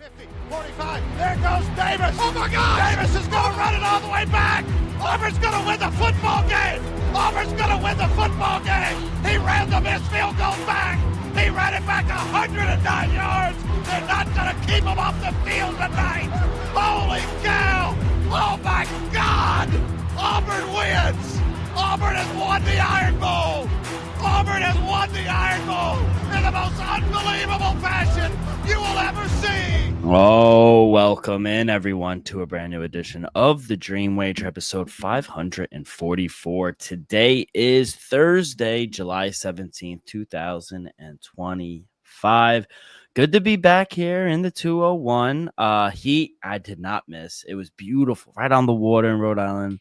50, 45. There goes Davis. Oh, my God. Davis is going to run it all the way back. Auburn's going to win the football game. Auburn's going to win the football game. He ran the missed field goal back. He ran it back 109 yards. They're not going to keep him off the field tonight. Holy cow. Oh, my God. Auburn wins. Auburn has won the Iron Bowl. Auburn has won the Iron Bowl in the most unbelievable fashion you will ever see. Oh, welcome in, everyone, to a brand new edition of the Dream Wager, episode 544. Today is Thursday, July 17th, 2025. Good to be back here in the 201. Heat, I did not miss. It was beautiful, right on the water in Rhode Island.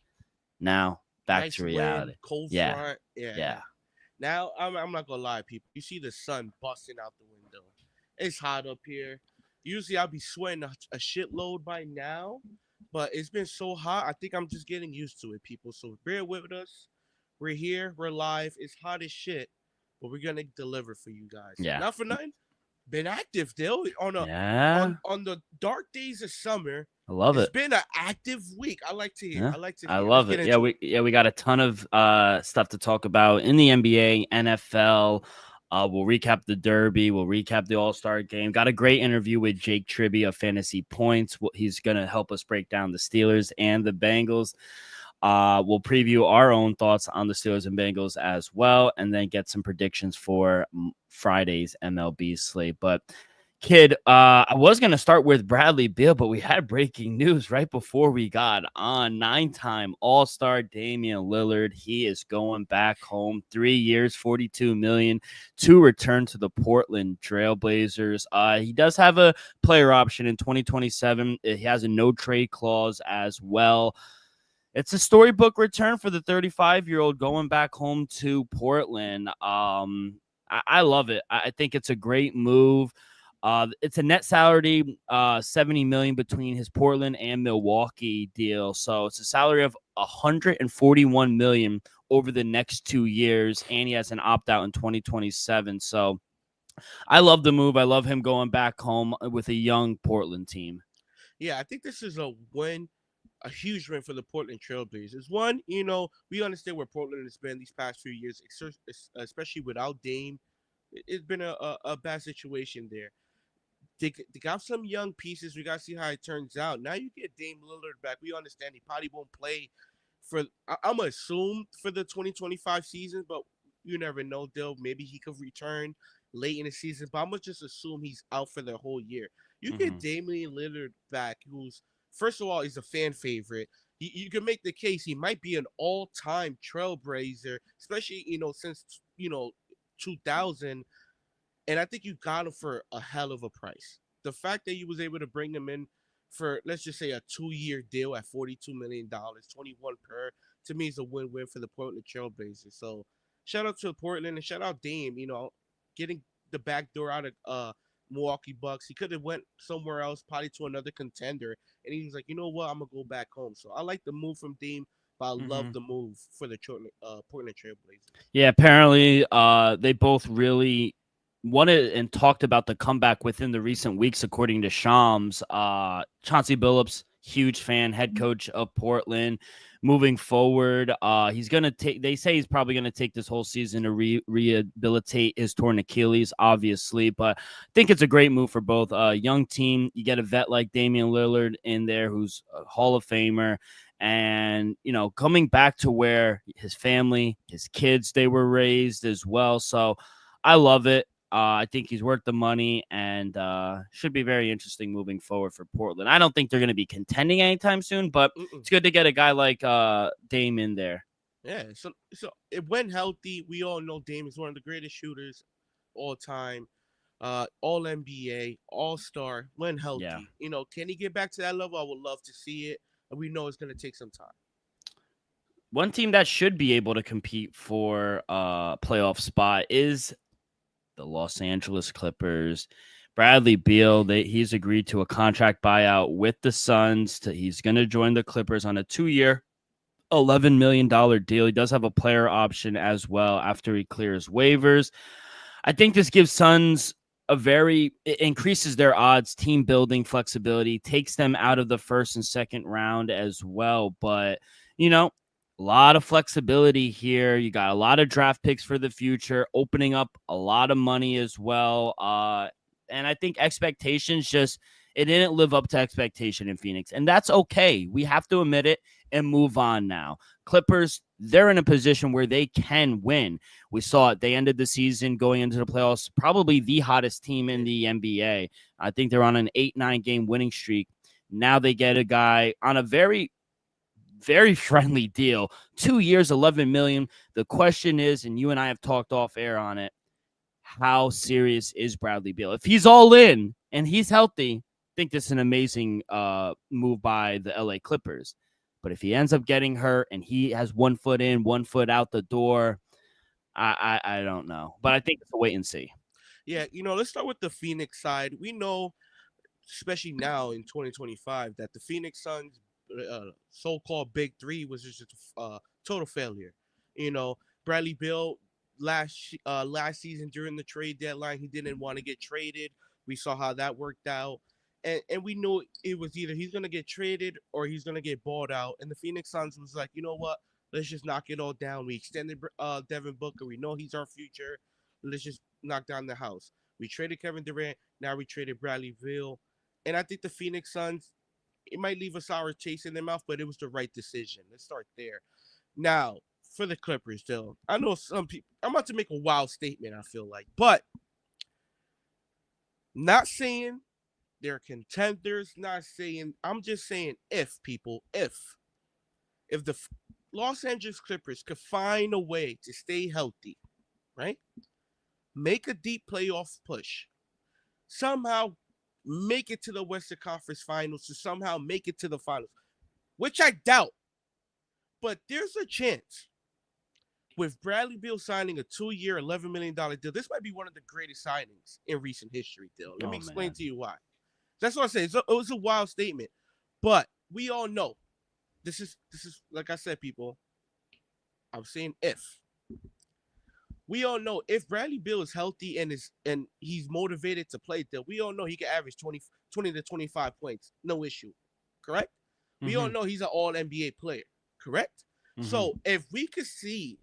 Now, back nice to reality. Wind, cold Yeah. front. Yeah. Now, I'm not going to lie, people. You see the sun busting out the window. It's hot up here. Usually, I'll be sweating a shitload by now, but it's been so hot. I think I'm just getting used to it, people. So bear with us. We're here. We're live. It's hot as shit, but we're going to deliver for you guys. Yeah. Not for nothing. Been active, Dill. On the dark days of summer. I love it. It's been an active week. I like to hear. Yeah. I love it. We got a ton of stuff to talk about in the NBA, NFL. We'll recap the Derby. We'll recap the All-Star game. Got a great interview with Jake Tribby of Fantasy Points. He's going to help us break down the Steelers and the Bengals. We'll preview our own thoughts on the Steelers and Bengals as well, and then get some predictions for Friday's MLB slate. But Kid, I was going to start with Bradley Beal, but we had breaking news right before we got on. 9-time All-Star Damian Lillard. He is going back home. 3 years, $42 million to return to the Portland Trailblazers. He does have a player option in 2027. He has a no-trade clause as well. It's a storybook return for the 35-year-old going back home to Portland. I love it. I think it's a great move. It's a net salary, $70 million between his Portland and Milwaukee deal. So it's a salary of $141 million over the next 2 years, and he has an opt-out in 2027. So I love the move. I love him going back home with a young Portland team. Yeah, I think this is a huge win for the Portland Trailblazers. One, we understand where Portland has been these past few years, especially without Dame. It's been a bad situation there. They got some young pieces. We got to see how it turns out. Now you get Dame Lillard back. We understand he probably won't play I'm going to assume for the 2025 season, but you never know, Dill. Maybe he could return late in the season, but I'm going to just assume he's out for the whole year. You get Damian Lillard back, who's, first of all, he's a fan favorite. You can make the case he might be an all-time Trailblazer, especially, since, 2000. And I think you got him for a hell of a price. The fact that you was able to bring him in for, let's just say, a 2-year deal at $42 million, 21 per, to me is a win-win for the Portland Trailblazers. So shout out to Portland and shout out Dame, getting the back door out of Milwaukee Bucks. He could have went somewhere else, probably to another contender. And he was like, you know what, I'm going to go back home. So I like the move from Dame, but I love the move for the Portland Trailblazers. Yeah, apparently they both really wanted and talked about the comeback within the recent weeks, according to Shams. Chauncey Billups, huge fan, head coach of Portland. Moving forward, he's going to take, they say he's probably going to take this whole season to rehabilitate his torn Achilles, obviously, but I think it's a great move for both. Young team, you get a vet like Damian Lillard in there who's a Hall of Famer, and, coming back to where his family, his kids, they were raised as well. So I love it. I think he's worth the money and should be very interesting moving forward for Portland. I don't think they're going to be contending anytime soon, but it's good to get a guy like Dame in there. Yeah, so it went healthy. We all know Dame is one of the greatest shooters all time, all NBA, all-star, when healthy. Yeah. Can he get back to that level? I would love to see it, and we know it's going to take some time. One team that should be able to compete for a playoff spot is the Los Angeles Clippers. Bradley Beal, he's agreed to a contract buyout with the Suns. He's going to join the Clippers on a 2-year, $11 million deal. He does have a player option as well after he clears waivers. I think this gives Suns it increases their odds, team building flexibility, takes them out of the first and second round as well. But, a lot of flexibility here. You got a lot of draft picks for the future, opening up a lot of money as well. And I think it didn't live up to expectation in Phoenix. And that's okay. We have to admit it and move on now. Clippers, they're in a position where they can win. We saw it. They ended the season going into the playoffs, probably the hottest team in the NBA. I think they're on an 8-9 game winning streak. Now they get a guy on a very, very friendly deal. 2 years, $11 million. The question is, and you and I have talked off air on it, how serious is Bradley Beal? If he's all in and he's healthy, I think this is an amazing move by the LA Clippers. But if he ends up getting hurt and he has 1 foot in, 1 foot out the door, I don't know. But I think it's a wait and see. Yeah, let's start with the Phoenix side. We know, especially now in 2025, that the Phoenix Suns so-called Big Three was just a total failure. Bradley Beal last season during the trade deadline, he didn't want to get traded. We saw how that worked out. And we knew it was either he's going to get traded or he's going to get bought out. And the Phoenix Suns was like, you know what? Let's just knock it all down. We extended Devin Booker. We know he's our future. Let's just knock down the house. We traded Kevin Durant. Now we traded Bradley Beal. And I think the Phoenix Suns, it might leave a sour taste in their mouth, but it was the right decision. Let's start there. Now, for the Clippers, though, I know some people, I'm about to make a wild statement, I feel like. But not saying they're contenders, I'm just saying if the Los Angeles Clippers could find a way to stay healthy, right? Make a deep playoff push. Somehow make it to the Western Conference Finals, to somehow make it to the finals, which I doubt. But there's a chance with Bradley Beal signing a 2-year, $11 million deal. This might be one of the greatest signings in recent history, Dill. Let me explain to you why. That's what I say. It was a wild statement. But we all know. This is like I said, people. I'm saying if. We all know if Bradley Beal is healthy and he's motivated to play, Dill, we all know he can average 20 to 25 points. No issue. Correct? Mm-hmm. We all know he's an all-NBA player. Correct? Mm-hmm. So if we could see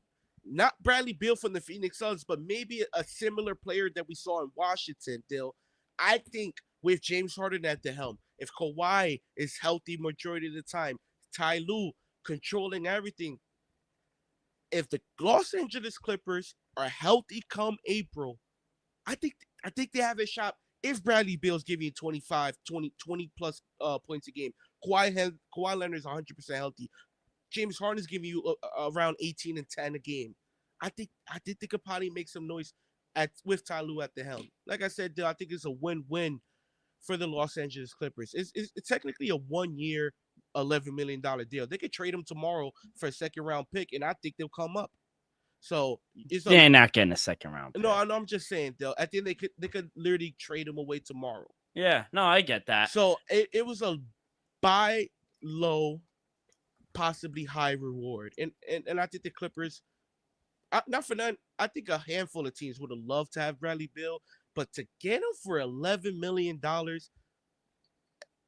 not Bradley Beal from the Phoenix Suns, but maybe a similar player that we saw in Washington, Dill, I think with James Harden at the helm, if Kawhi is healthy majority of the time, Ty Lue controlling everything, if the Los Angeles Clippers are healthy come April, I think they have a shot. If Bradley Beal's giving you 20 plus points a game, Kawhi Leonard is 100% healthy. James Harden is giving you around 18 and 10 a game. I think they could probably make some noise with Ty Lue at the helm. Like I said, I think it's a win-win for the Los Angeles Clippers. It's technically a 1-year, $11 million deal. They could trade him tomorrow for a second-round pick, and I think they'll come up. So they're not getting a second-round pick. No, I'm just saying, though. I think they could literally trade him away tomorrow. Yeah, no, I get that. So it was a buy low, possibly high reward, and I think the Clippers, not for none, I think a handful of teams would have loved to have Bradley Beal, but to get him for $11 million,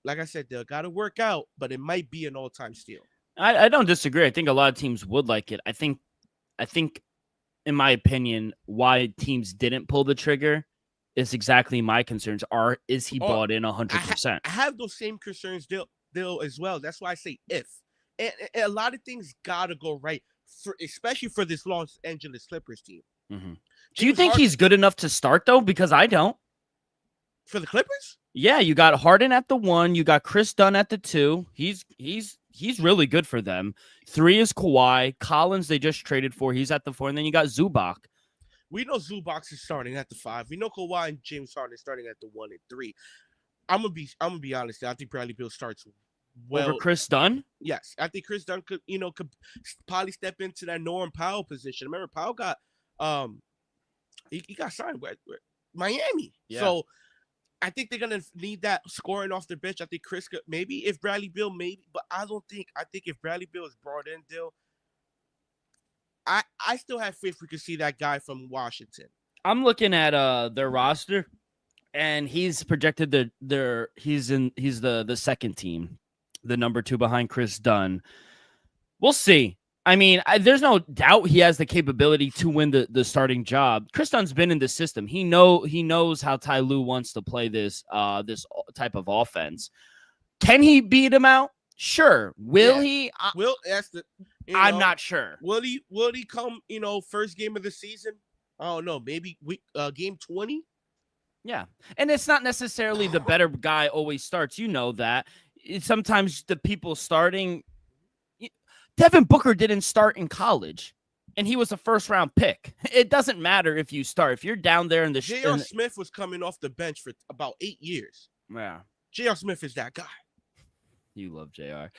like I said, they'll got to work out, but it might be an all-time steal. I don't disagree. I think a lot of teams would like it. I think, in my opinion, why teams didn't pull the trigger is exactly my concerns. Is he bought in 100%? I have those same concerns, Dill, as well. That's why I say if. And a lot of things got to go right, especially for this Los Angeles Clippers team. Mm-hmm. Do you think he's good enough to start, though? Because I don't. For the Clippers? Yeah, you got Harden at the 1. You got Chris Dunn at the 2. He's really good for them. 3 is Kawhi. Collins they just traded for. He's at the 4. And then you got Zubac. We know Zubac is starting at the 5. We know Kawhi and James Harden is starting at the 1 and 3. I'm gonna be honest. I think Bradley Beal starts over Chris Dunn. Yes, I think Chris Dunn could probably step into that Norman Powell position. Remember, Powell got he got signed with Miami. Yeah. So I think they're gonna need that scoring off the bench. I think Chris could maybe if Bradley Beal but I don't think. I think if Bradley Beal is brought in, Dill, I still have faith we could see that guy from Washington. I'm looking at their roster. and he's projected he's the second team, the number 2 behind Chris Dunn. We'll see. I mean, there's no doubt he has the capability to win the starting job. Chris Dunn's been in the system. He knows how Ty Lue wants to play this type of offense. Can he beat him out? Sure. Will he? Will ask the. I'm not sure. Will he come? First game of the season. I don't know. Maybe game 20. Yeah, and it's not necessarily the better guy always starts. You know that. Sometimes the people starting. Devin Booker didn't start in college, and he was a first-round pick. It doesn't matter if you start. If you're down there in the J.R. Smith was coming off the bench for about 8 years. Yeah. J.R. Smith is that guy. You love J.R.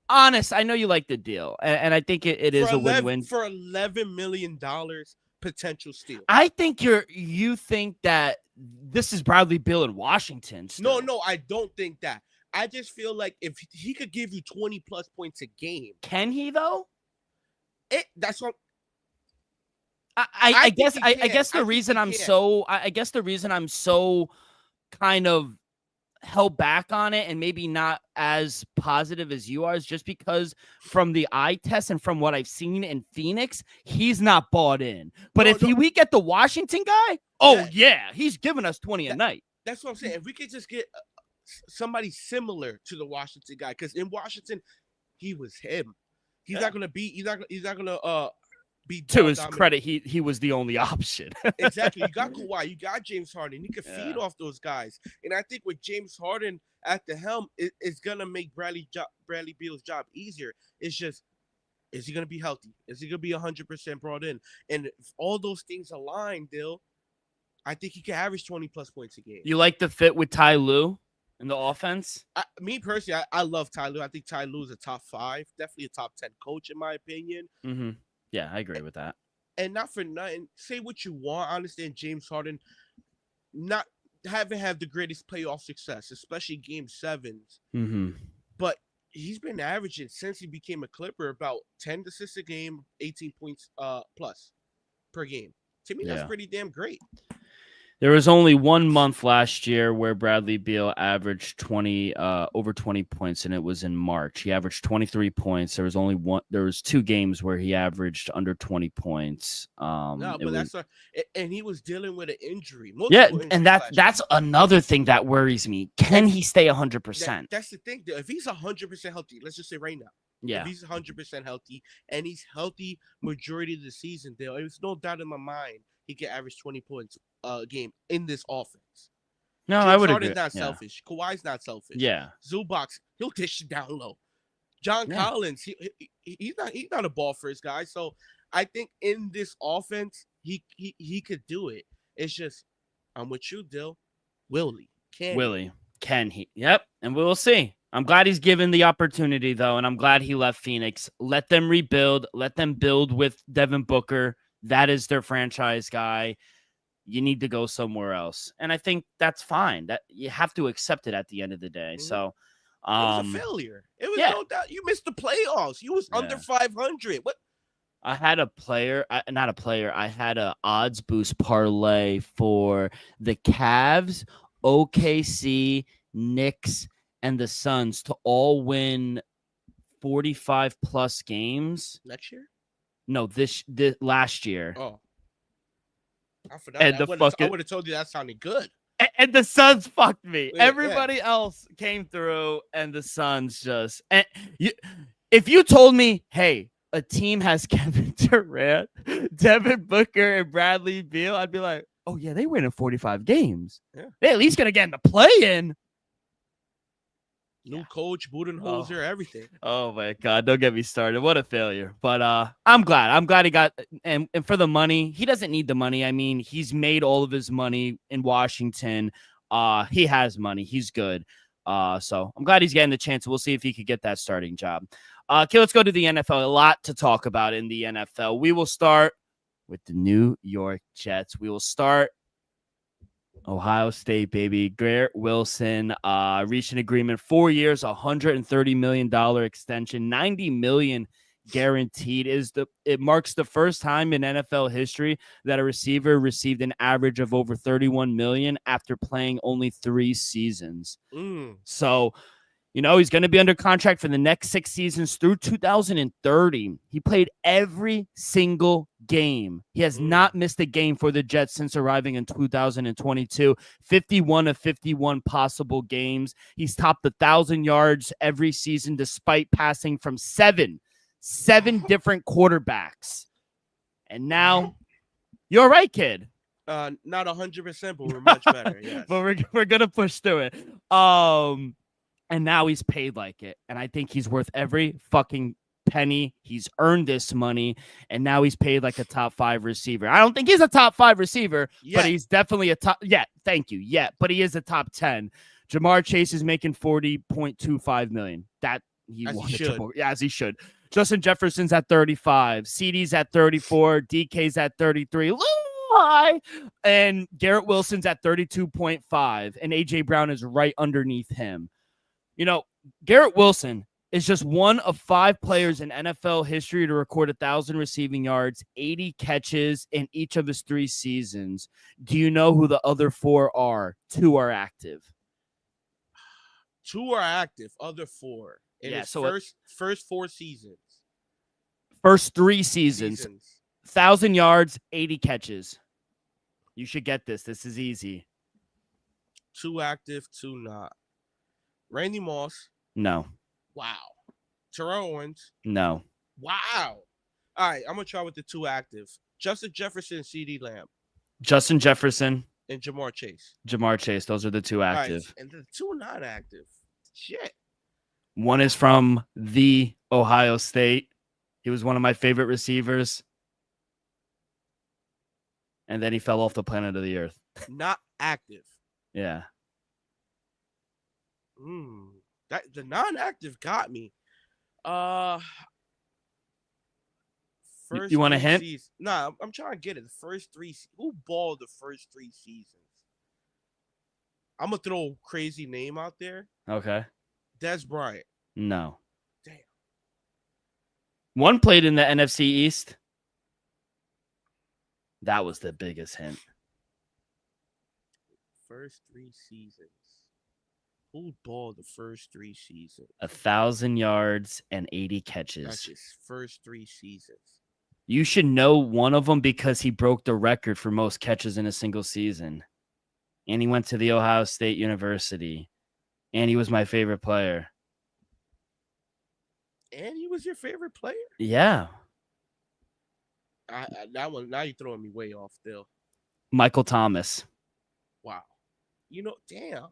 Honest, I know you like the deal, and I think it is a win-win. For $11 million potential steal. I think you think that this is Bradley Beal in Washington still. No, I don't think that. I just feel like if he could give you 20 plus points a game. Can he though? That's what I guess the reason I'm so kind of held back on it and maybe not as positive as you are is just because from the eye test and from what I've seen in Phoenix, he's not bought in. But we get the Washington guy, he's giving us 20 a night. That's what I'm saying. If we could just get somebody similar to the Washington guy, because in Washington, he was him. He's not gonna be. He's not gonna be. To his credit, he was the only option. Exactly. You got Kawhi. You got James Harden. He can feed off those guys. And I think with James Harden at the helm, it's gonna make Bradley Beal's job easier. It's just, is he gonna be healthy? Is he gonna be 100% brought in? And if all those things align, Dill, I think he can average 20 plus points a game. You like the fit with Ty Lue in the offense? Me personally, I love Ty Lue. I think Ty Lue is a top 5, definitely a top 10 coach in my opinion. Mm-hmm. Yeah, I agree with that. And not for nothing, say what you want. I understand James Harden haven't had the greatest playoff success, especially game 7s. Mm-hmm. But he's been averaging since he became a Clipper about 10 assists a game, 18 points plus per game. To me, that's pretty damn great. There was only 1 month last year where Bradley Beal averaged over 20 points, and it was in March. He averaged 23 points. There was 2 games where he averaged under 20 points. And he was dealing with an injury. And that's another thing that worries me. Can he stay 100%? That's the thing. If he's 100% healthy, let's just say right now. Yeah. If he's 100% healthy and he's healthy majority of the season, there's no doubt in my mind he can average 20 points a game in this offense. No, James I would Harden's agree. not selfish. Kawhi's not selfish. Yeah. Zubac, he'll dish it down low. John Collins, he's not a ball first guy. So I think in this offense, he could do it. It's just, I'm with you, Dill. Can he? Yep. And we'll see. I'm glad he's given the opportunity, though, and I'm glad he left Phoenix. Let them rebuild. Let them build with Devin Booker. That is their franchise guy. You need to go somewhere else. And I think that's fine. That you have to accept it at the end of the day. Mm-hmm. So it was a failure. It was no doubt. You missed the playoffs. You was under 500. What? I had I had a odds boost parlay for the Cavs, OKC, Knicks, and the Suns to all win 45 plus games next year. No, this last year. Oh, I forgot. I would have told you that sounded good. And the Suns fucked me. Everybody else came through, and the Suns just. If you told me, hey, a team has Kevin Durant, Devin Booker, and Bradley Beal, I'd be like, oh yeah, they win in 45 games. Yeah. They're at least gonna get in the play-in. New coach, Budenholzer, everything. Oh my God! Don't get me started. What a failure. But I'm glad. I'm glad he got and for the money. He doesn't need the money. I mean, he's made all of his money in Washington. He has money. He's good. So I'm glad he's getting the chance. We'll see if he could get that starting job. Okay, let's go to the NFL. A lot to talk about in the NFL. We will start with the New York Jets. We will start Ohio State, baby. Garrett Wilson reached an agreement, 4 years, $130 million extension, $90 million guaranteed. It marks the first time in NFL history that a receiver received an average of over 31 million after playing only 3 seasons. So, he's going to be under contract for the next 6 seasons through 2030. He played every single game. He has not missed a game for the Jets since arriving in 2022. 51 of 51 possible games. He's topped 1,000 yards every season despite passing from seven different quarterbacks. And now, you're all right, kid. Not 100%, but we're much better. Yes. But we're going to push through it. And now he's paid like it. And I think he's worth every fucking penny. He's earned this money. And now he's paid like a top 5 receiver. I don't think he's a top 5 receiver, but he's definitely a top. Yeah, thank you. Yeah, but he is a top 10. Jamar Chase is making $40.25 million. That he wanted to. Yeah, as he should. Justin Jefferson's at 35. CD's at 34. DK's at 33. High. And Garrett Wilson's at 32.5. And AJ Brown is right underneath him. Garrett Wilson is just one of 5 players in NFL history to record 1,000 receiving yards, 80 catches in each of his 3 seasons. Do you know who the other 4 are? 2 are active. 2 are active. Other 4 in his first 4 seasons. First 3 seasons. 1,000 yards, 80 catches. You should get this. This is easy. 2 active, 2 not. Randy Moss. No. Wow. Terrell Owens. No. Wow. All right, I'm going to try with the 2 active. Justin Jefferson and CeeDee Lamb. Justin Jefferson. And Jamar Chase. Jamar Chase. Those are the 2 active. Right, and the 2 not active. Shit. One is from the Ohio State. He was one of my favorite receivers. And then he fell off the planet of the earth. Not active. Yeah. That the non-active got me. First you want a hint? Nah, I'm trying to get it. The first 3. Who balled the first 3 seasons? I'm gonna throw a crazy name out there. Okay. Des Bryant. No. Damn. One played in the NFC East. That was the biggest hint. First 3 seasons. Who balled the first 3 seasons? 1,000 yards and 80 catches. That's his first 3 seasons. You should know one of them because he broke the record for most catches in a single season. And he went to the Ohio State University. And he was my favorite player. And he was your favorite player? Yeah. That one, now you're throwing me way off still. Michael Thomas. Wow. Damn.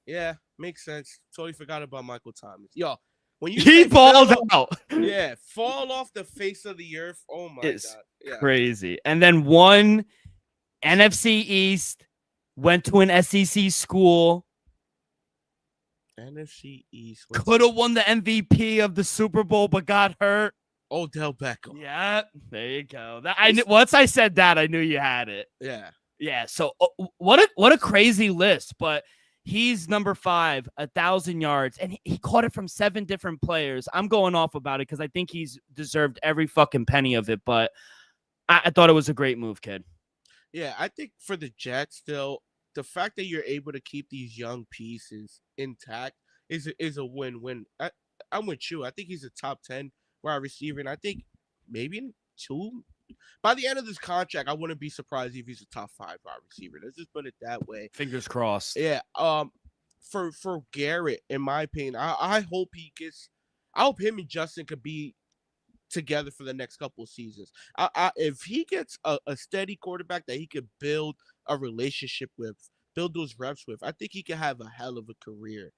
Yeah, makes sense. Totally forgot about Michael Thomas. Yo, when he balls out. Yeah, fall off the face of the earth. Oh my God. Yeah. Crazy. And then one NFC East, went to an SEC school. NFC East. Could have won the MVP of the Super Bowl, but got hurt. Odell Beckham. Yeah, there you go. Once I said that, I knew you had it. Yeah. Yeah. So what a crazy list, but he's number 5, 1,000 yards, and he caught it from 7 different players. I'm going off about it because I think he's deserved every fucking penny of it, but I thought it was a great move, kid. Yeah, I think for the Jets, still, the fact that you're able to keep these young pieces intact is a win-win. I'm with you. I think he's a top 10 wide receiver, and I think maybe 2. By the end of this contract, I wouldn't be surprised if he's a top 5 wide receiver. Let's just put it that way. Fingers crossed. Yeah. For Garrett, in my opinion, I hope I hope him and Justin could be together for the next couple of seasons. If he gets a steady quarterback that he could build a relationship with, build those reps with, I think he could have a hell of a career.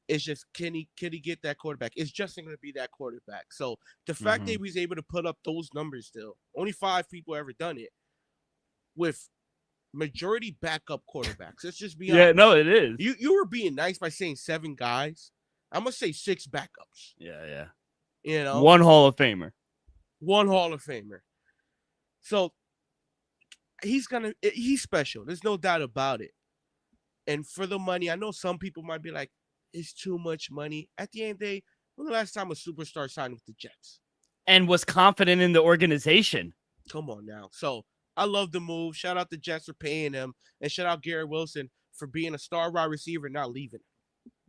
It's just, can he get that quarterback? Is Justin going to be that quarterback? So the fact that he was able to put up those numbers still, only 5 people ever done it, with majority backup quarterbacks. Let's just be honest. Yeah, no, it is. You were being nice by saying 7 guys. I'm going to say 6 backups. Yeah. One Hall of Famer. So he's special. There's no doubt about it. And for the money, I know some people might be like, it's too much money. At the end of the day, when the last time a superstar signed with the Jets? and was confident in the organization. Come on now. So I love the move. Shout out the Jets for paying him, and shout out Garrett Wilson for being a star wide receiver, not leaving.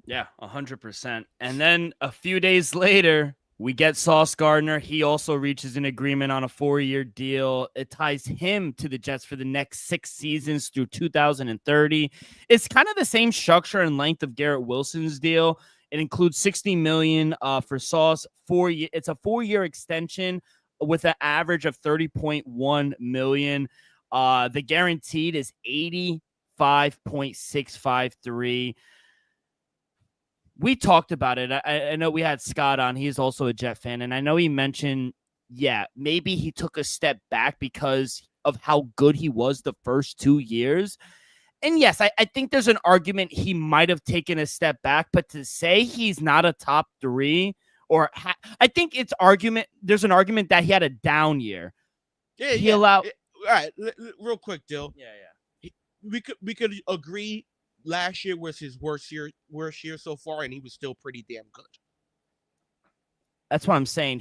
Yeah, 100%. And then a few days later, we get Sauce Gardner. He also reaches an agreement on a 4-year deal. It ties him to the Jets for the next 6 seasons through 2030. It's kind of the same structure and length of Garrett Wilson's deal. It includes $60 million for Sauce. It's a 4-year extension with an average of $30.1 million. The guaranteed is $85.653. We talked about it. I know we had Scott on. He's also a Jet fan. And I know he mentioned, maybe he took a step back because of how good he was the first 2 years. And yes, I think there's an argument he might have taken a step back. But to say he's not a top 3, I think there's an argument that he had a down year. Yeah, all right, real quick, Dill. Yeah. We could agree. Last year was his worst year so far, and he was still pretty damn good. That's what I'm saying.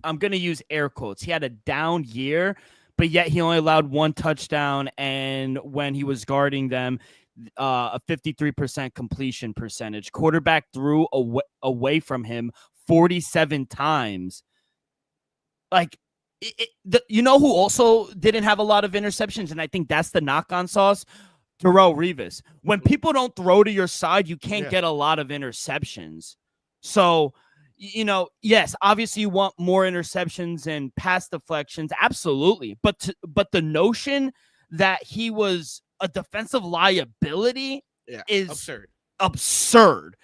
I'm going to use air quotes. He had a down year, but yet he only allowed 1 touchdown. And when he was guarding them, a 53% completion percentage. Quarterback threw away from him 47 times. Like, you know who also didn't have a lot of interceptions? And I think that's the knock on Sauce. Darrelle Revis. When people don't throw to your side, you can't get a lot of interceptions. So, yes, obviously you want more interceptions and pass deflections. Absolutely. But the notion that he was a defensive liability is absurd.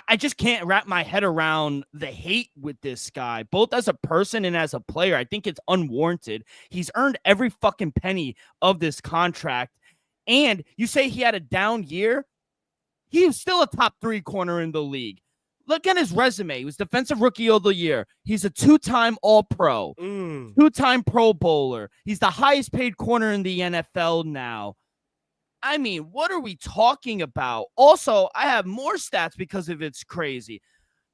I just can't wrap my head around the hate with this guy, both as a person and as a player. I think it's unwarranted. He's earned every fucking penny of this contract. And you say he had a down year. He is still a top 3 corner in the league. Look at his resume. He was Defensive Rookie of the Year. He's a 2-time All-Pro, 2-time Pro Bowler. He's the highest paid corner in the NFL now. I mean, what are we talking about? Also, I have more stats because of it's crazy.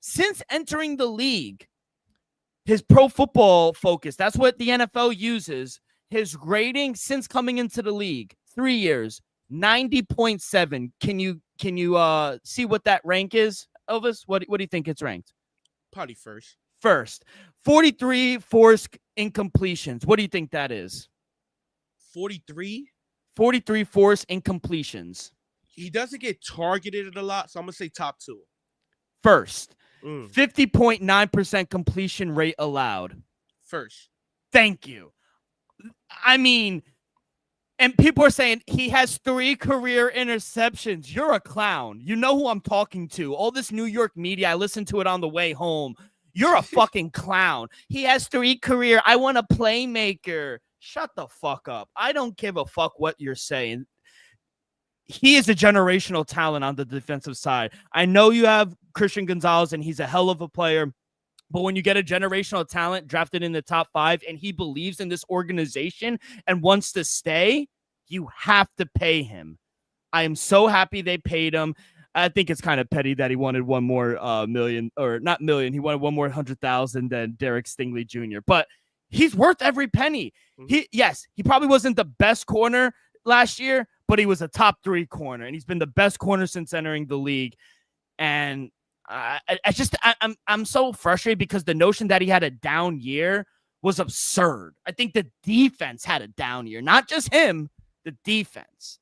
Since entering the league, his Pro Football Focus, that's what the NFL uses, his rating since coming into the league, 3 years, 90.7. Can you see what that rank is, Elvis? What do you think it's ranked? Probably first. 43 forced incompletions. What do you think that is? 43? 43 forced incompletions. He doesn't get targeted a lot, so I'm going to say top 2. First. 50.9% completion rate allowed. First. Thank you. I mean, and people are saying he has 3 career interceptions. You're a clown. You know who I'm talking to. All this New York media, I listened to it on the way home. You're a fucking clown. He has 3 career. I want a playmaker. Shut the fuck up. I don't give a fuck what you're saying. He is a generational talent on the defensive side. I know you have Christian Gonzalez, and he's a hell of a player. But when you get a generational talent drafted in the top 5 and he believes in this organization and wants to stay, you have to pay him. I am so happy they paid him. I think it's kind of petty that he wanted one more million, or not million. He wanted one more 100,000 than Derek Stingley Jr. But he's worth every penny. He probably wasn't the best corner last year, but he was a top 3 corner, and he's been the best corner since entering the league. And I'm so frustrated because the notion that he had a down year was absurd. I think the defense had a down year, not just him, the defense.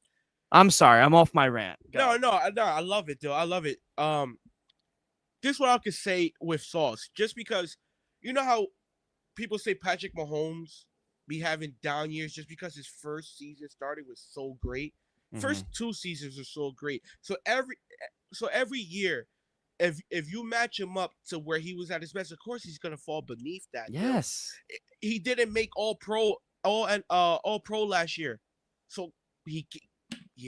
I'm sorry, I'm off my rant. Go. No, I love it, though. I love it. This is what I could say with Sauce, just because you know how people say Patrick Mahomes be having down years just because his first season started was so great. First 2 seasons are so great. So every year, if you match him up to where he was at his best, of course he's gonna fall beneath that. Yes, he didn't make all pro last year, so he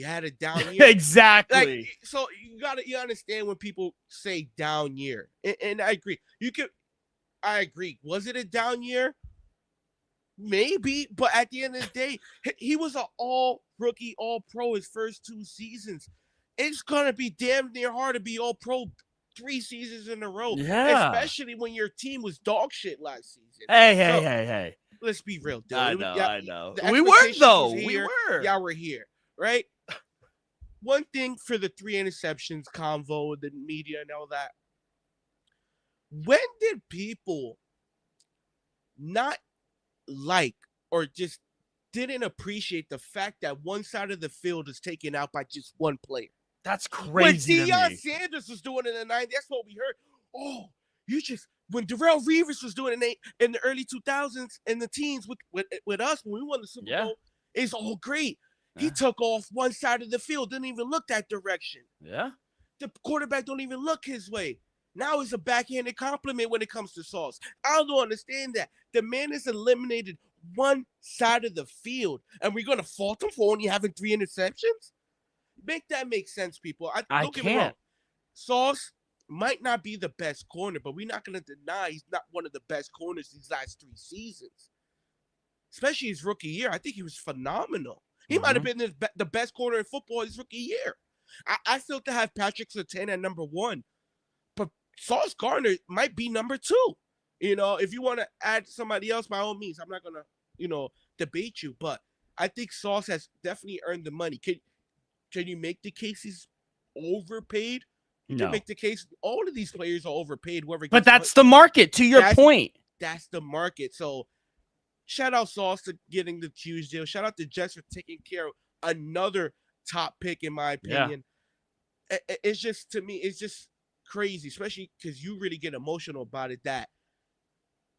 had a down year. Exactly. Like, so you understand when people say down year, and I agree. I agree. Was it a down year? Maybe, but at the end of the day, he was an all-rookie, all-pro his first 2 seasons. It's gonna be damn near hard to be all-pro 3 seasons in a row. Yeah. Especially when your team was dog shit last season. Hey. Let's be real, dude. I know. The We were, expectations though. was We here. were. Y'all were here, right? One thing for the 3 interceptions convo, the media and all that. When did people not like or just didn't appreciate the fact that one side of the field is taken out by just one player? That's crazy When to Deion me. Sanders was doing it in the 90s, that's what we heard. Oh, when Darrell Reeves was doing it in the early 2000s and the teens with us when we won the Super Bowl, it's all great. He took off one side of the field, didn't even look that direction. Yeah. The quarterback don't even look his way. Now it's a backhanded compliment when it comes to Sauce. I don't understand that. The man has eliminated one side of the field, and we're going to fault him for only having 3 interceptions? Make that make sense, people. Don't get me wrong. Sauce might not be the best corner, but we're not going to deny he's not one of the best corners these last 3 seasons. Especially his rookie year. I think he was phenomenal. He might have been the best corner in football his rookie year. I still to have Patrick Surtain at number 1, but Sauce Gardner might be number 2. If you want to add somebody else, by all means, I'm not gonna, debate you. But I think Sauce has definitely earned the money. Can you make the case he's overpaid? You can make the case all of these players are overpaid. But that's the market. To your point, that's the market. So. Shout out Sauce to getting the huge deal. Shout out to Jets for taking care of another top pick, in my opinion. Yeah. It's just, to me, it's just crazy, especially because you really get emotional about it.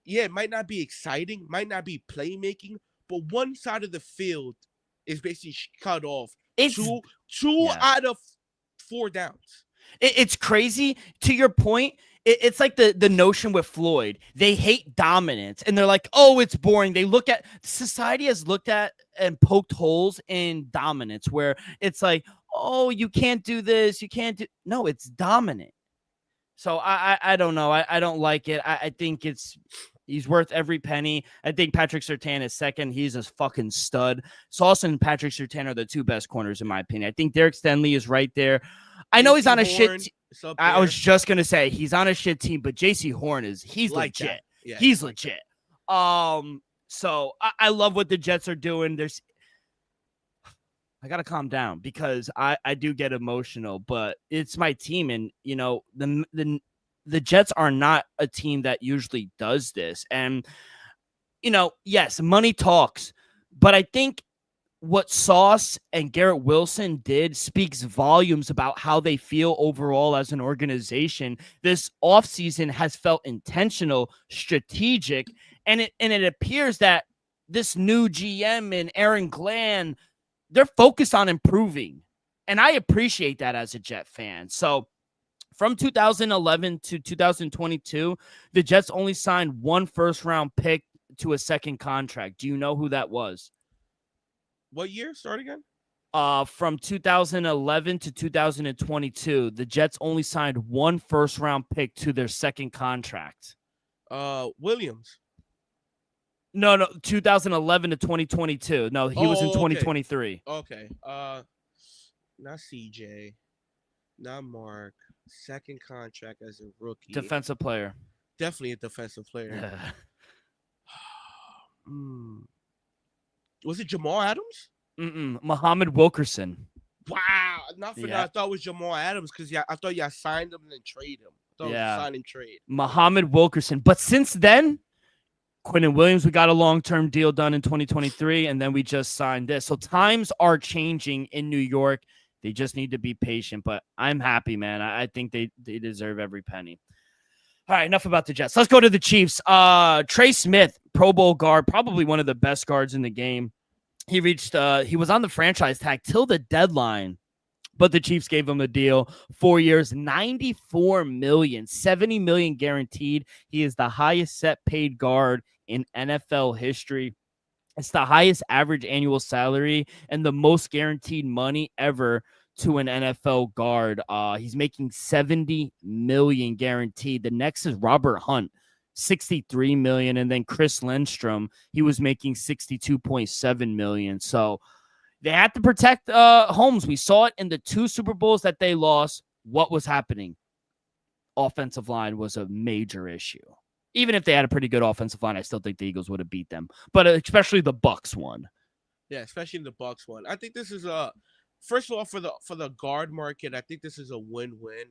It might not be exciting, might not be playmaking, but one side of the field is basically cut off. It's two out of 4 downs. It's crazy. To your point, it's like the notion with Floyd. They hate dominance, and they're like, oh, it's boring. Society has looked at and poked holes in dominance, where it's like, oh, you can't do this. You can't do. No, it's dominant. So I don't know. I don't like it. I think he's worth every penny. I think Patrick Surtain is second. He's a fucking stud. Sauce and Patrick Surtain are the 2 best corners, in my opinion. I think Derek Stenley is right there. I know he's on a shit. I was just gonna say he's on a shit team, but JC Horn he's like legit. Yeah, he's legit. So I love what the Jets are doing. I gotta calm down because I do get emotional, but it's my team, and the Jets are not a team that usually does this. And yes, money talks, but I think what Sauce and Garrett Wilson did speaks volumes about how they feel overall as an organization. This offseason has felt intentional, strategic, and it appears that this new GM and Aaron Glenn, they're focused on improving. And I appreciate that as a Jet fan. So from 2011 to 2022, the Jets only signed 1 first-round pick to a second contract. Do you know who that was? What year? Start again. From 2011 to 2022, the Jets only signed 1 first-round pick to their second contract. Williams. No, 2011 to 2022. No, he was in 2023. Okay. Not CJ, not Mark. Second contract as a rookie. Defensive player. Definitely a defensive player. Was it Jamal Adams? Muhammad Wilkerson. Wow. I thought it was Jamal Adams because I thought y'all signed him and then trade him. I thought it was a sign and trade. Muhammad Wilkerson. But since then, Quinnen Williams, we got a long-term deal done in 2023, and then we just signed this. So times are changing in New York. They just need to be patient, but I'm happy, man. I think they deserve every penny. All right, enough about the Jets. Let's go to the Chiefs. Trey Smith, Pro Bowl guard, probably one of the best guards in the game. He was on the franchise tag till the deadline, but the Chiefs gave him a deal, 4 years, $94 million, $70 million guaranteed. He is the highest set paid guard in NFL history. It's the highest average annual salary and the most guaranteed money ever to an NFL guard. He's making $70 million guaranteed. The next is Robert Hunt, $63 million, and then Chris Lindstrom, he was making $62.7 million. So they had to protect Holmes. We saw it in the 2 Super Bowls that they lost. What was happening? offensive line was a major issue. Even if they had a pretty good offensive line, I still think the Eagles would have beat them. But especially the Bucs one. Yeah, especially the Bucks one. I think this is a first of all for the guard market. I think this is a win-win.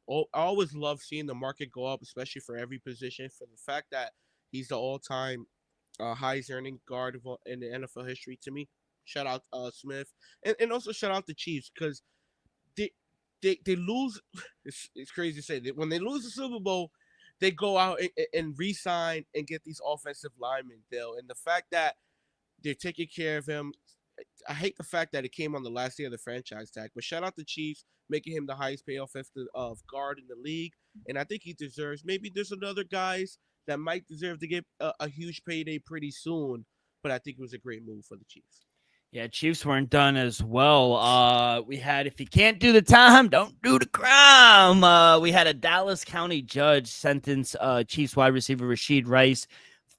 I always love seeing the market go up, especially for every position. For the fact that he's the all-time highest earning guard in the NFL history to me. Shout out Smith, and also shout out the Chiefs because they they lose. It's crazy to say that when they lose the Super Bowl, they go out and re-sign and get these offensive linemen, Dale. And the fact that they're taking care of him. I hate the fact that it came on the last day of the franchise tag, but shout out the Chiefs, making him the highest paid offensive guard in the league, and I think he deserves. Maybe there's another guys that might deserve to get a huge payday pretty soon, but I think it was a great move for the Chiefs. Yeah, Chiefs weren't done as well. We had, if you can't do the time, don't do the crime. We had a Dallas County judge sentence Chiefs wide receiver Rashid Rice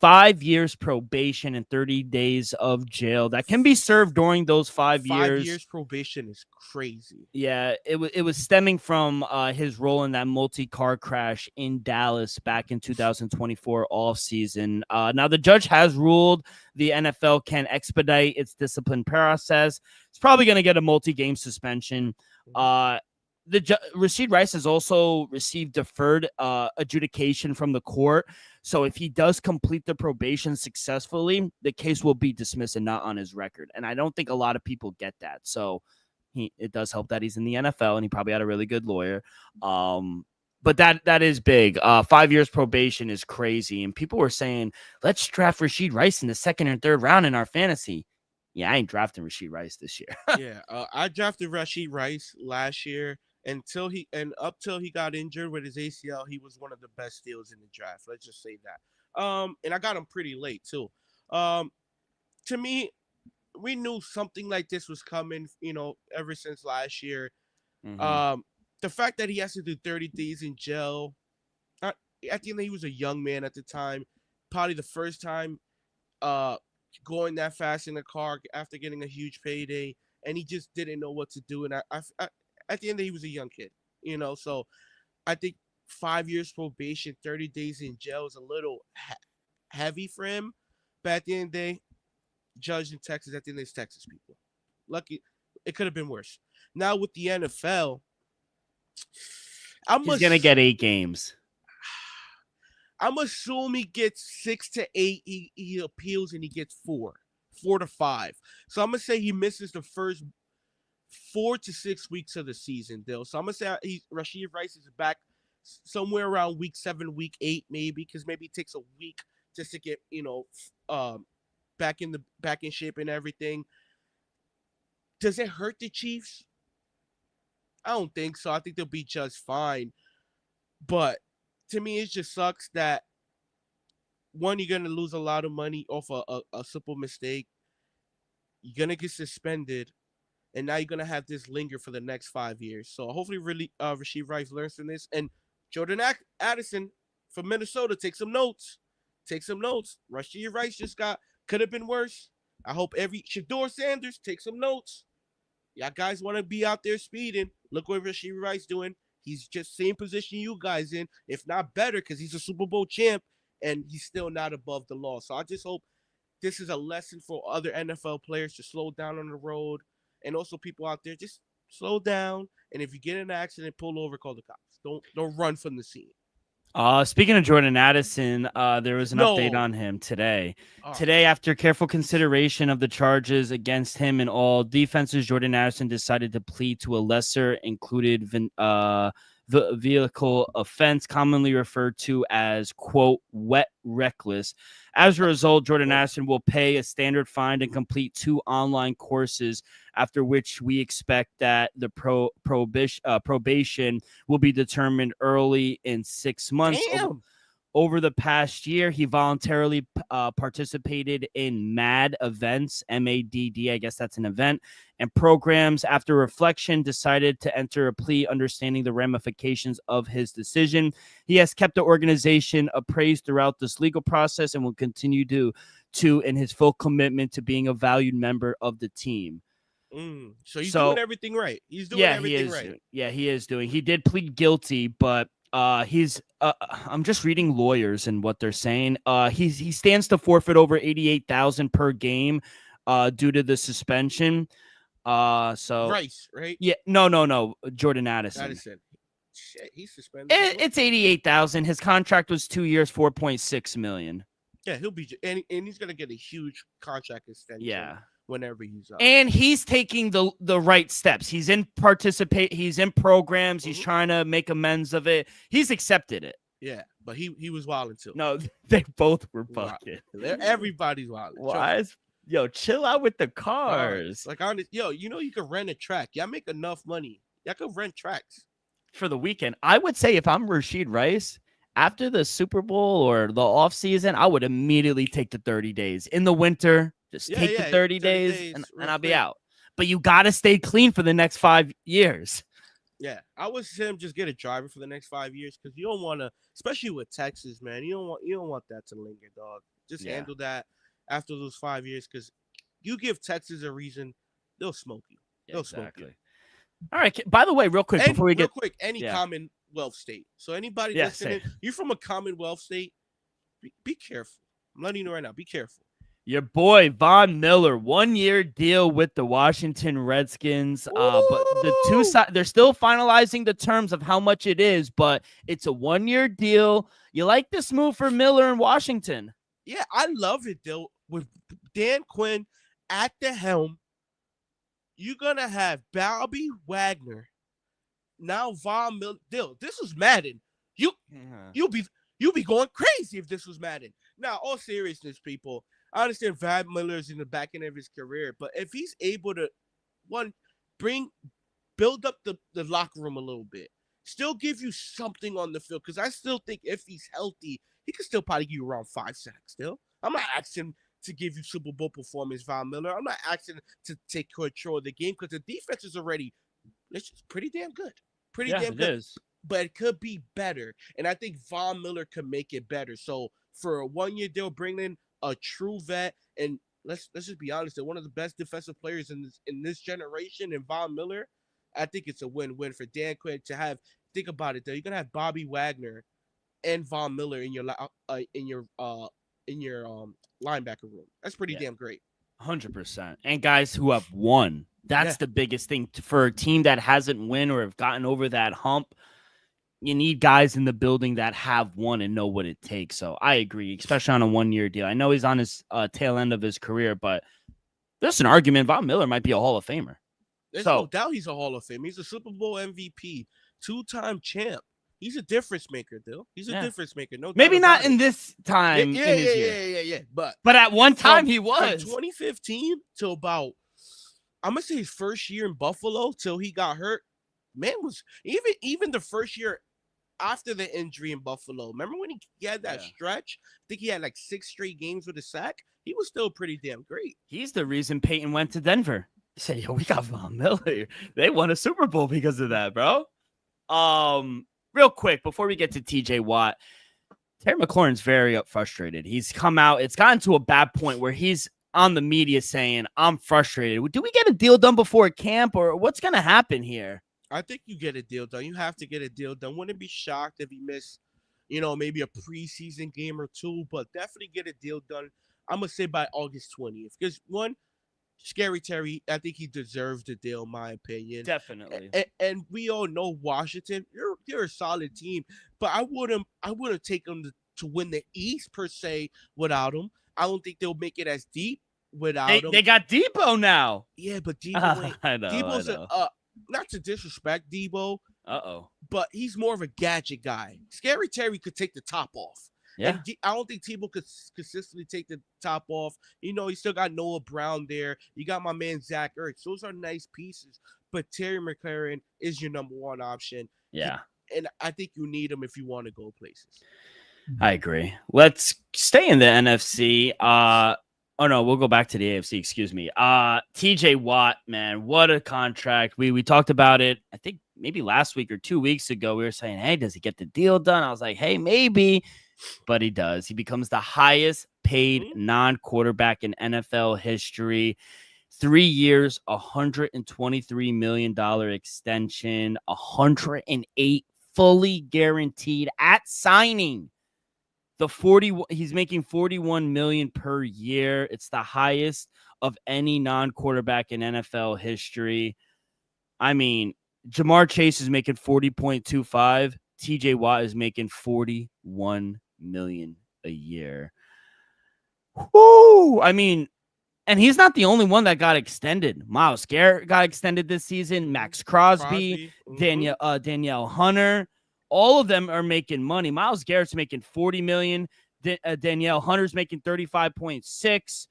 5 years probation and 30 days of jail. That can be served during those 5 years. 5 years probation is crazy. Yeah, it was stemming from his role in that multi-car crash in Dallas back in 2024 offseason. Now, the judge has ruled the NFL can expedite its discipline process. It's probably going to get a multi-game suspension. Rashid Rice has also received deferred adjudication from the court. So if he does complete the probation successfully, the case will be dismissed and not on his record. And I don't think a lot of people get that. So it does help that he's in the NFL and he probably had a really good lawyer. But that is big. 5 years probation is crazy. And people were saying, let's draft Rashid Rice in the second and third round in our fantasy. Yeah, I ain't drafting Rashid Rice this year. Yeah, I drafted Rashid Rice last year. Up till he got injured with his ACL, he was one of the best steals in the draft. Let's just say that. And I got him pretty late too. To me, we knew something like this was coming, ever since last year. Mm-hmm. The fact that he has to do 30 days in jail, at the end he was a young man at the time, probably the first time going that fast in the car after getting a huge payday, and he just didn't know what to do. And I at the end, he was a young kid, So I think 5 years probation, 30 days in jail is a little heavy for him. But at the end of the day, judged in Texas, at the end of the day, it's Texas people. Lucky, it could have been worse. Now with the NFL, he's gonna get 8 games. I'm assuming he gets 6 to 8. He appeals and he gets 4 to 5. So I'm gonna say he misses the first 4 to 6 weeks of the season, Dill. So I'm gonna say Rashid Rice is back somewhere around week 7, week 8, maybe, because maybe it takes a week just to get back in shape and everything. Does it hurt the Chiefs? I don't think so. I think they'll be just fine. But to me, it just sucks that one, you're gonna lose a lot of money off a simple mistake. You're gonna get suspended. And now you're going to have this linger for the next 5 years. So hopefully Rashid Rice learns from this. And Jordan Addison from Minnesota, take some notes. Rashid Rice could have been worse. I hope Shador Sanders, take some notes. Y'all guys want to be out there speeding. Look what Rashid Rice doing. He's just same position you guys in, if not better, because he's a Super Bowl champ. And he's still not above the law. So I just hope this is a lesson for other NFL players to slow down on the road. And also people out there, just slow down. And if you get in an accident, pull over, call the cops. Don't run from the scene. Speaking of Jordan Addison, there was an update on him today. Today, after careful consideration of the charges against him and all defenses, Jordan Addison decided to plead to a lesser included vehicle offense, commonly referred to as, quote, wet reckless. As a result, Jordan Addison will pay a standard fine and complete 2 online courses, after which we expect that the probation will be determined early in 6 months. Damn. Over the past year, he voluntarily participated in MAD events, MADD, I guess that's an event, and programs. After reflection, decided to enter a plea, understanding the ramifications of his decision. He has kept the organization appraised throughout this legal process and will continue to in his full commitment to being a valued member of the team. So he's doing everything right. He's doing everything right. Yeah, he is doing. He did plead guilty, but He's I'm just reading lawyers and what they're saying. He stands to forfeit over 88,000 per game due to the suspension. So Rice, right? yeah, no, Jordan Addison. Addison. Shit, he's suspended. as well. It's 88,000. His contract was 2 years, 4.6 million. Yeah, he'll be, and he's gonna get a huge contract extension. Yeah. Whenever he's up. And he's taking the right steps. He's in programs. He's trying to make amends of it. He's accepted it. Yeah, but he was wilding too. No, they both were bucking. Everybody's wilding. Why? Yo, chill out with the cars. Like honest, you can rent a track. Y'all make enough money. Y'all could rent tracks for the weekend. I would say if I'm Rashid Rice, after the Super Bowl or the off season, I would immediately take the 30 days in the winter. Just take the 30 days and I'll be out. But you got to stay clean for the next 5 years. Yeah, I would say just get a driver for the next 5 years because you don't want to, especially with Texas, man. You don't want that to linger, dog. Just handle that after those 5 years because you give Texas a reason, they'll smoke you. They'll smoke you. All right. By the way, real quick before we get any Commonwealth state. So anybody listening, you're from a Commonwealth state, be careful. I'm letting you know right now. Be careful. Your boy Von Miller, 1-year deal with the Washington Redskins. But the two sides, they're still finalizing the terms of how much it is, but it's a 1-year deal. You like this move for Miller in Washington? Yeah, I love it, though. With Dan Quinn at the helm, you're gonna have Bobby Wagner. Now Von Miller. This is Madden. You'll be going crazy if this was Madden. Now, all seriousness, people. I understand Von Miller's in the back end of his career, but if he's able to, build up the locker room a little bit, still give you something on the field, because I still think if he's healthy, he can still probably give you around 5 sacks still. I'm not asking to give you Super Bowl performance, Von Miller. I'm not asking to take control of the game because the defense is already pretty damn good. Pretty damn good. It is. But it could be better, and I think Von Miller could make it better. So for a 1-year deal, bring in a true vet, and let's just be honest, they're one of the best defensive players in this generation. And Von Miller, I think it's a win-win for Dan Quinn to have. Think about it, though. You're gonna have Bobby Wagner and Von Miller in your linebacker room. That's pretty damn great. 100%. And guys who have won. That's the biggest thing for a team that hasn't won or have gotten over that hump. You need guys in the building that have won and know what it takes. So I agree, especially on a 1-year deal. I know he's on his tail end of his career, but there's an argument Von Miller might be a Hall of Famer. There's no doubt he's a Hall of Famer. He's a Super Bowl MVP, 2-time champ. He's a difference maker, though. He's a difference maker. No, maybe not in this time. Yeah. But at one time he was. From 2015 to about, I'm gonna say his first year in Buffalo till he got hurt. Man was even the first year after the injury in Buffalo. Remember when he had that stretch? I think he had like 6 straight games with a sack. He was still pretty damn great. He's the reason Peyton went to Denver. He said, "Yo, we got Von Miller. They won a Super Bowl because of that, bro." Real quick before we get to TJ Watt, Terry McLaurin's very frustrated. He's come out. It's gotten to a bad point where he's on the media saying, "I'm frustrated. Do we get a deal done before camp, or what's going to happen here?" I think you get a deal done. You have to get a deal done. Wouldn't be shocked if he missed, maybe a preseason game or 2, but definitely get a deal done. I'm going to say by August 20th. Because, one, Scary Terry, I think he deserves the deal, in my opinion. Definitely. And we all know Washington, you're a solid team, but I wouldn't take them to win the East, per se, without him. I don't think they'll make it as deep without him. They got Debo now. Yeah, but Debo, I know. Debo's not to disrespect Debo, but he's more of a gadget guy. Scary Terry could take the top off. Yeah, and I don't think Tebow could consistently take the top off. You still got Noah Brown there. You got my man Zach Ertz. Those are nice pieces. But Terry McLaurin is your number one option. Yeah, and I think you need him if you want to go places. I agree. Let's stay in the NFC. Oh no, we'll go back to the AFC. Excuse me. TJ Watt, man, what a contract. We talked about it. I think maybe last week or 2 weeks ago. We were saying, hey, does he get the deal done? I was like, hey, maybe, but he does. He becomes the highest paid non-quarterback in NFL history. 3 years, $123 million extension, 108 fully guaranteed at signing. He's making $41 million per year. It's the highest of any non-quarterback in NFL history. I mean, Jamar Chase is making 40.25. TJ Watt is making $41 million a year. Whoo! I mean, and he's not the only one that got extended. Myles Garrett got extended this season. Max Crosby. Danielle Hunter. All of them are making money. Myles Garrett's making $40 million. Danielle Hunter's making 35.6.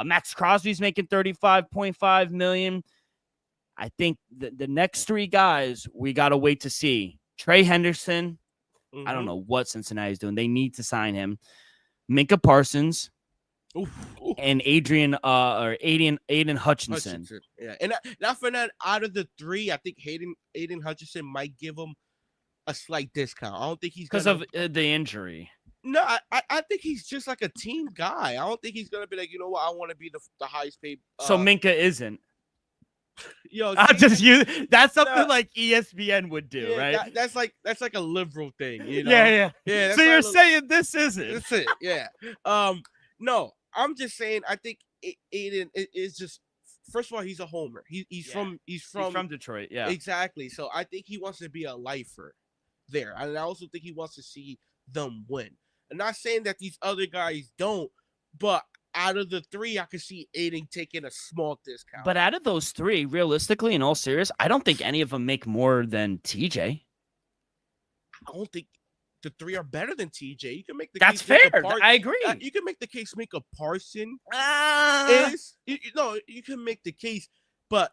Max Crosby's making 35.5 million. I think the next three guys we gotta wait to see. Trey Henderson. I don't know what Cincinnati's doing. They need to sign him. Minka Parsons. And Aiden Hutchinson. Yeah, and not for that. Out of the three, I think Aiden Hutchinson might give him a slight discount. I don't think he's because of the injury. No, I think he's just like a team guy. I don't think he's gonna be like, you know what, I want to be the highest paid. So Minka isn't. Yo, that's something like ESPN would do, right? That's like a liberal thing, you know? Yeah. So you're saying this isn't? That's it. Yeah. No, I'm just saying. I think Aiden is just. First of all, he's a homer. He's from Detroit. Yeah, exactly. So I think he wants to be a lifer there, and I also think he wants to see them win. I'm not saying that these other guys don't, but out of the three, I could see Aiden taking a small discount. But out of those three, realistically, in all serious, I don't think any of them make more than TJ. I don't think the three are better than TJ. You can make the That's case fair. I agree. You can make the case Minka Parsons you can make the case, but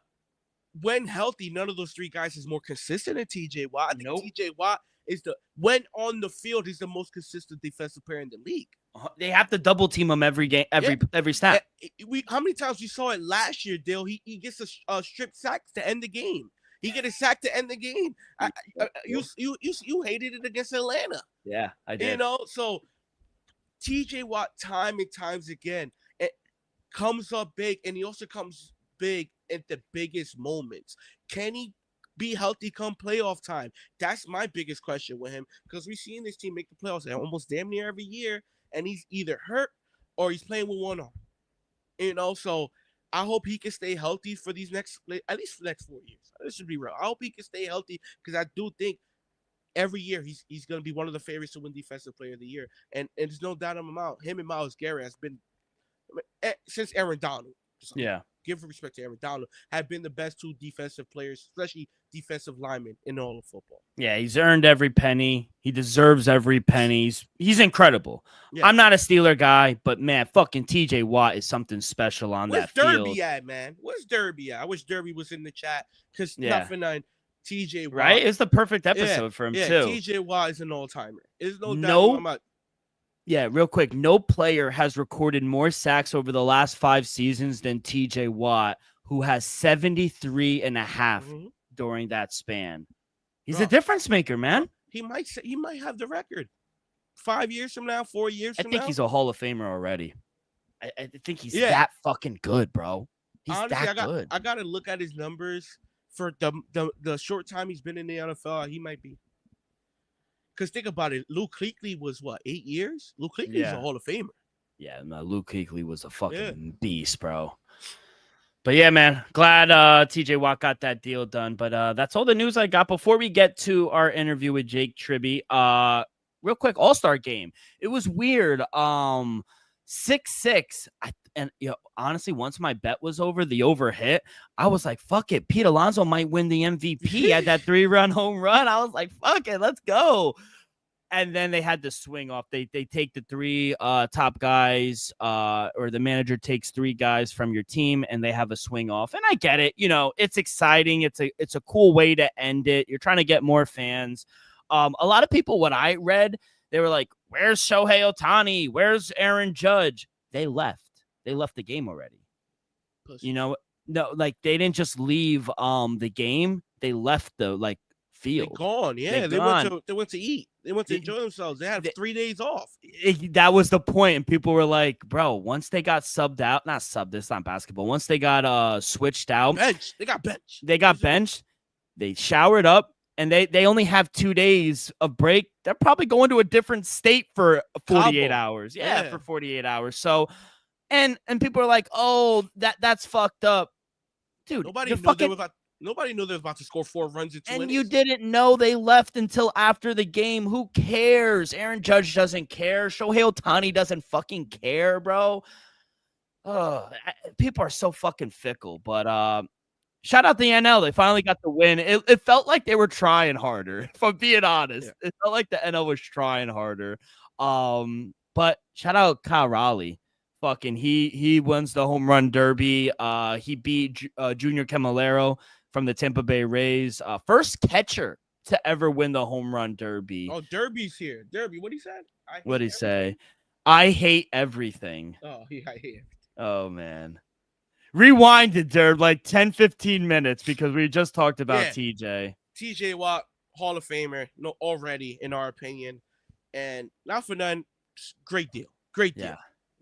when healthy, none of those three guys is more consistent than TJ Watt. I think TJ Watt is when on the field, he's the most consistent defensive player in the league. They have to double team him every game, every snap. How many times we saw it last year, Dale? He gets a strip sack to end the game. He get a sack to end the game. You hated it against Atlanta. Yeah, I did. You know, so TJ Watt time and times again it comes up big, and he also comes big at the biggest moments. Can he be healthy come playoff time? That's my biggest question with him, because we've seen this team make the playoffs almost damn near every year, and he's either hurt or he's playing with one arm. You know, so I hope he can stay healthy for these at least the next 4 years. This should be real. I hope he can stay healthy, because I do think every year he's going to be one of the favorites to win Defensive Player of the Year. And there's no doubt about him and Myles Garrett has been, since Aaron Donald. So give respect to Aaron Donald, have been the best two defensive players, especially defensive linemen in all of football. Yeah, he's earned every penny. He deserves every penny. He's incredible. Yeah. I'm not a Steeler guy, but man, fucking TJ Watt is something special on that field. Where's Derby at, man? Where's Derby at? I wish Derby was in the chat, because nothing on TJ Watt. Right? It's the perfect episode for him, too. TJ Watt is an all-timer. There's no doubt about. Yeah, real quick. No player has recorded more sacks over the last 5 seasons than TJ Watt, who has 73 and a half during that span. He's a difference maker, man. He might have the record 5 years from now, 4 years from now. I think he's a Hall of Famer already. I think he's that fucking good, bro. He's honestly, good. I got to look at his numbers for the short time he's been in the NFL. He might be. Because think about it, Luke Kuechly was 8 years? Luke Kuechly is a Hall of Famer. Yeah, no, Luke Kuechly was a fucking beast, bro. But yeah, man, glad TJ Watt got that deal done. But that's all the news I got. Before we get to our interview with Jake Tribby, real quick, All-Star game. It was weird. 6-6. And honestly, once my bet was over, the over hit, I was like, fuck it. Pete Alonso might win the MVP at that 3-run home run. I was like, fuck it, let's go. And then they had to swing off. They take the 3 top guys, or the manager takes 3 guys from your team, and they have a swing off. And I get it. You know, it's exciting. It's a cool way to end it. You're trying to get more fans. A lot of people, what I read, they were like, where's Shohei Ohtani? Where's Aaron Judge? They left. They left the game already. You know, no, like they didn't just leave the game. They left the field. They're gone. Yeah, they went to eat. They went to enjoy themselves. They had 3 days off. That was the point. And people were like, bro, once they got subbed out, not subbed, it's not basketball. Once they got switched out. Benched. They got benched. They got benched. They showered up. and they only have 2 days of break. They're probably going to a different state for 48 Cabo. hours. Yeah. For 48 hours. So, and people are like, oh, that's fucked up. Dude, Nobody knew they was about to score 4 runs in 2 innings. And you didn't know they left until after the game. Who cares? Aaron Judge doesn't care. Shohei Ohtani doesn't fucking care, bro. People are so fucking fickle. But shout out the NL. They finally got the win. It felt like they were trying harder, if I'm being honest. Yeah. It felt like the NL was trying harder. But shout out Kyle Raleigh. Fucking he wins the home run derby. He beat Junior Camilleri from the Tampa Bay Rays. First catcher to ever win the home run derby. Oh, Derby's here. Derby, what he said? What'd he say? I hate everything. Oh, yeah, I hate everything. Oh, man. Rewind it, Derb, like 10, 15 minutes because we just talked about TJ. TJ Watt, Hall of Famer, already, in our opinion. And not for none, great deal. Great deal.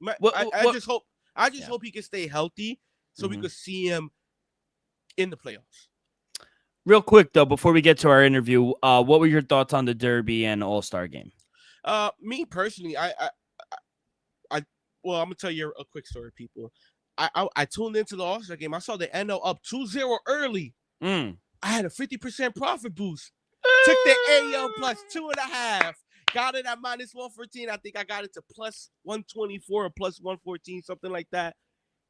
Yeah. I just hope he can stay healthy so we could see him in the playoffs. Real quick, though, before we get to our interview, what were your thoughts on the Derby and All-Star game? Me personally, well, I'm gonna tell you a quick story, people. I tuned into the All-Star game. I saw the NL up 2-0 early. I had a 50% profit boost. Took the AL plus 2.5. Got it at minus 114. I think I got it to plus 124 or plus 114, something like that.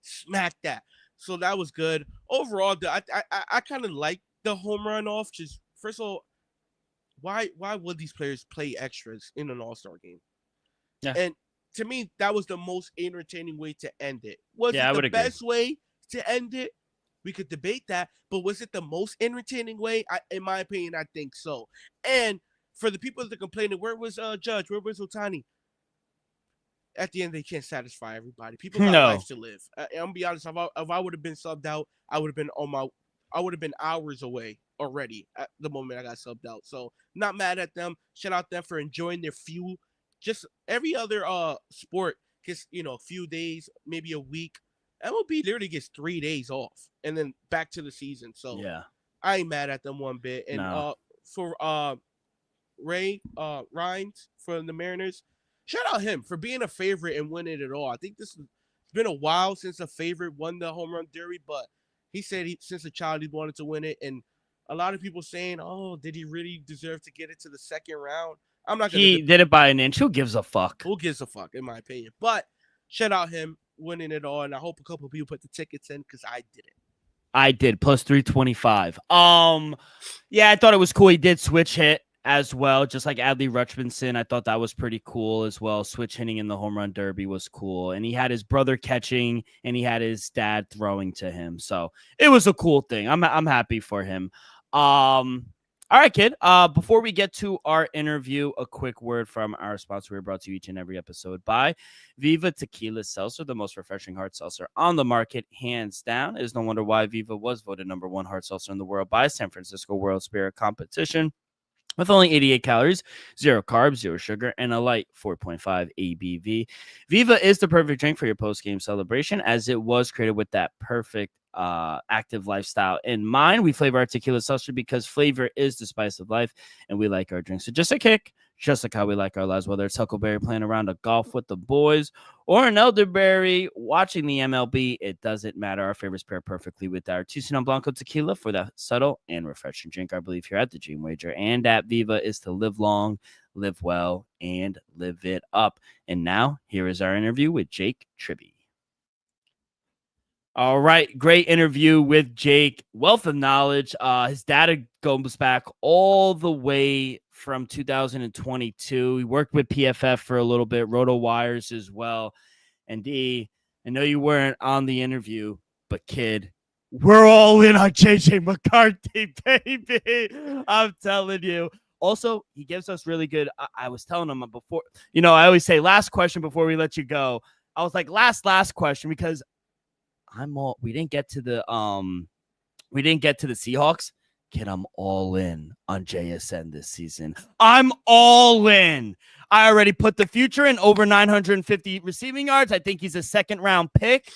Smacked that. So that was good. Overall, I kind of like the home run off. Just first of all, why would these players play extras in an All-Star game? Yeah. And to me, that was the most entertaining way to end it. Was it the best way to end it? We could debate that, but was it the most entertaining way? In my opinion, I think so. And for the people that are complaining, where was Judge? Where was Ohtani? At the end, they can't satisfy everybody. People got lives to live. I'm gonna be honest. If I would have been subbed out, I would have been hours away already at the moment I got subbed out. So not mad at them. Shout out them for enjoying their few. Just every other sport gets a few days, maybe a week. MLB literally gets 3 days off and then back to the season. So yeah, I ain't mad at them one bit. And for Ray Rhines from the Mariners, shout out him for being a favorite and winning it all. I think it's been a while since a favorite won the home run derby, but he said since a child he wanted to win it. And a lot of people saying, "Oh, did he really deserve to get it to the second round?" I'm not gonna. He did it by an inch. Who gives a fuck? Who gives a fuck, in my opinion? But shout out him winning it all, and I hope a couple of people put the tickets in because I didn't. I did plus 325. Yeah, I thought it was cool. He did switch hit as well, just like Adley Rutschmanson. I thought that was pretty cool as well. Switch hitting in the home run derby was cool, and he had his brother catching, and he had his dad throwing to him. So it was a cool thing. I'm happy for him. All right, kid. Before we get to our interview, a quick word from our sponsor. We're brought to you each and every episode by Viva Tequila Seltzer, the most refreshing hard seltzer on the market, hands down. It is no wonder why Viva was voted #1 hard seltzer in the world by San Francisco World Spirit Competition. With only 88 calories, 0 carbs, 0 sugar, and a light 4.5 ABV. Viva is the perfect drink for your post-game celebration, as it was created with that perfect active lifestyle in mind. We flavor our tequila seltzer because flavor is the spice of life, and we like our drinks. So just a kick, just like how we like our lives, whether it's Huckleberry playing around a golf with the boys or an elderberry watching the MLB, it doesn't matter. Our favorites pair perfectly with our Tucson Blanco tequila for that subtle and refreshing drink. I believe here at the Dream Wager and at Viva is to live long, live well, and live it up. And now here is our interview with Jake Tribby. All right, great interview with Jake. Wealth of knowledge. His data goes back all the way from 2022. He worked with PFF for a little bit, Roto Wires as well. And I know you weren't on the interview, but kid, we're all in on JJ McCarthy, baby. I'm telling you. Also, he gives us really good. I was telling him before, I always say last question before we let you go. I was like last question because we didn't get to the Seahawks. Kid, I'm all in on JSN this season. I'm all in. I already put the future in over 950 receiving yards. I think he's a second round pick.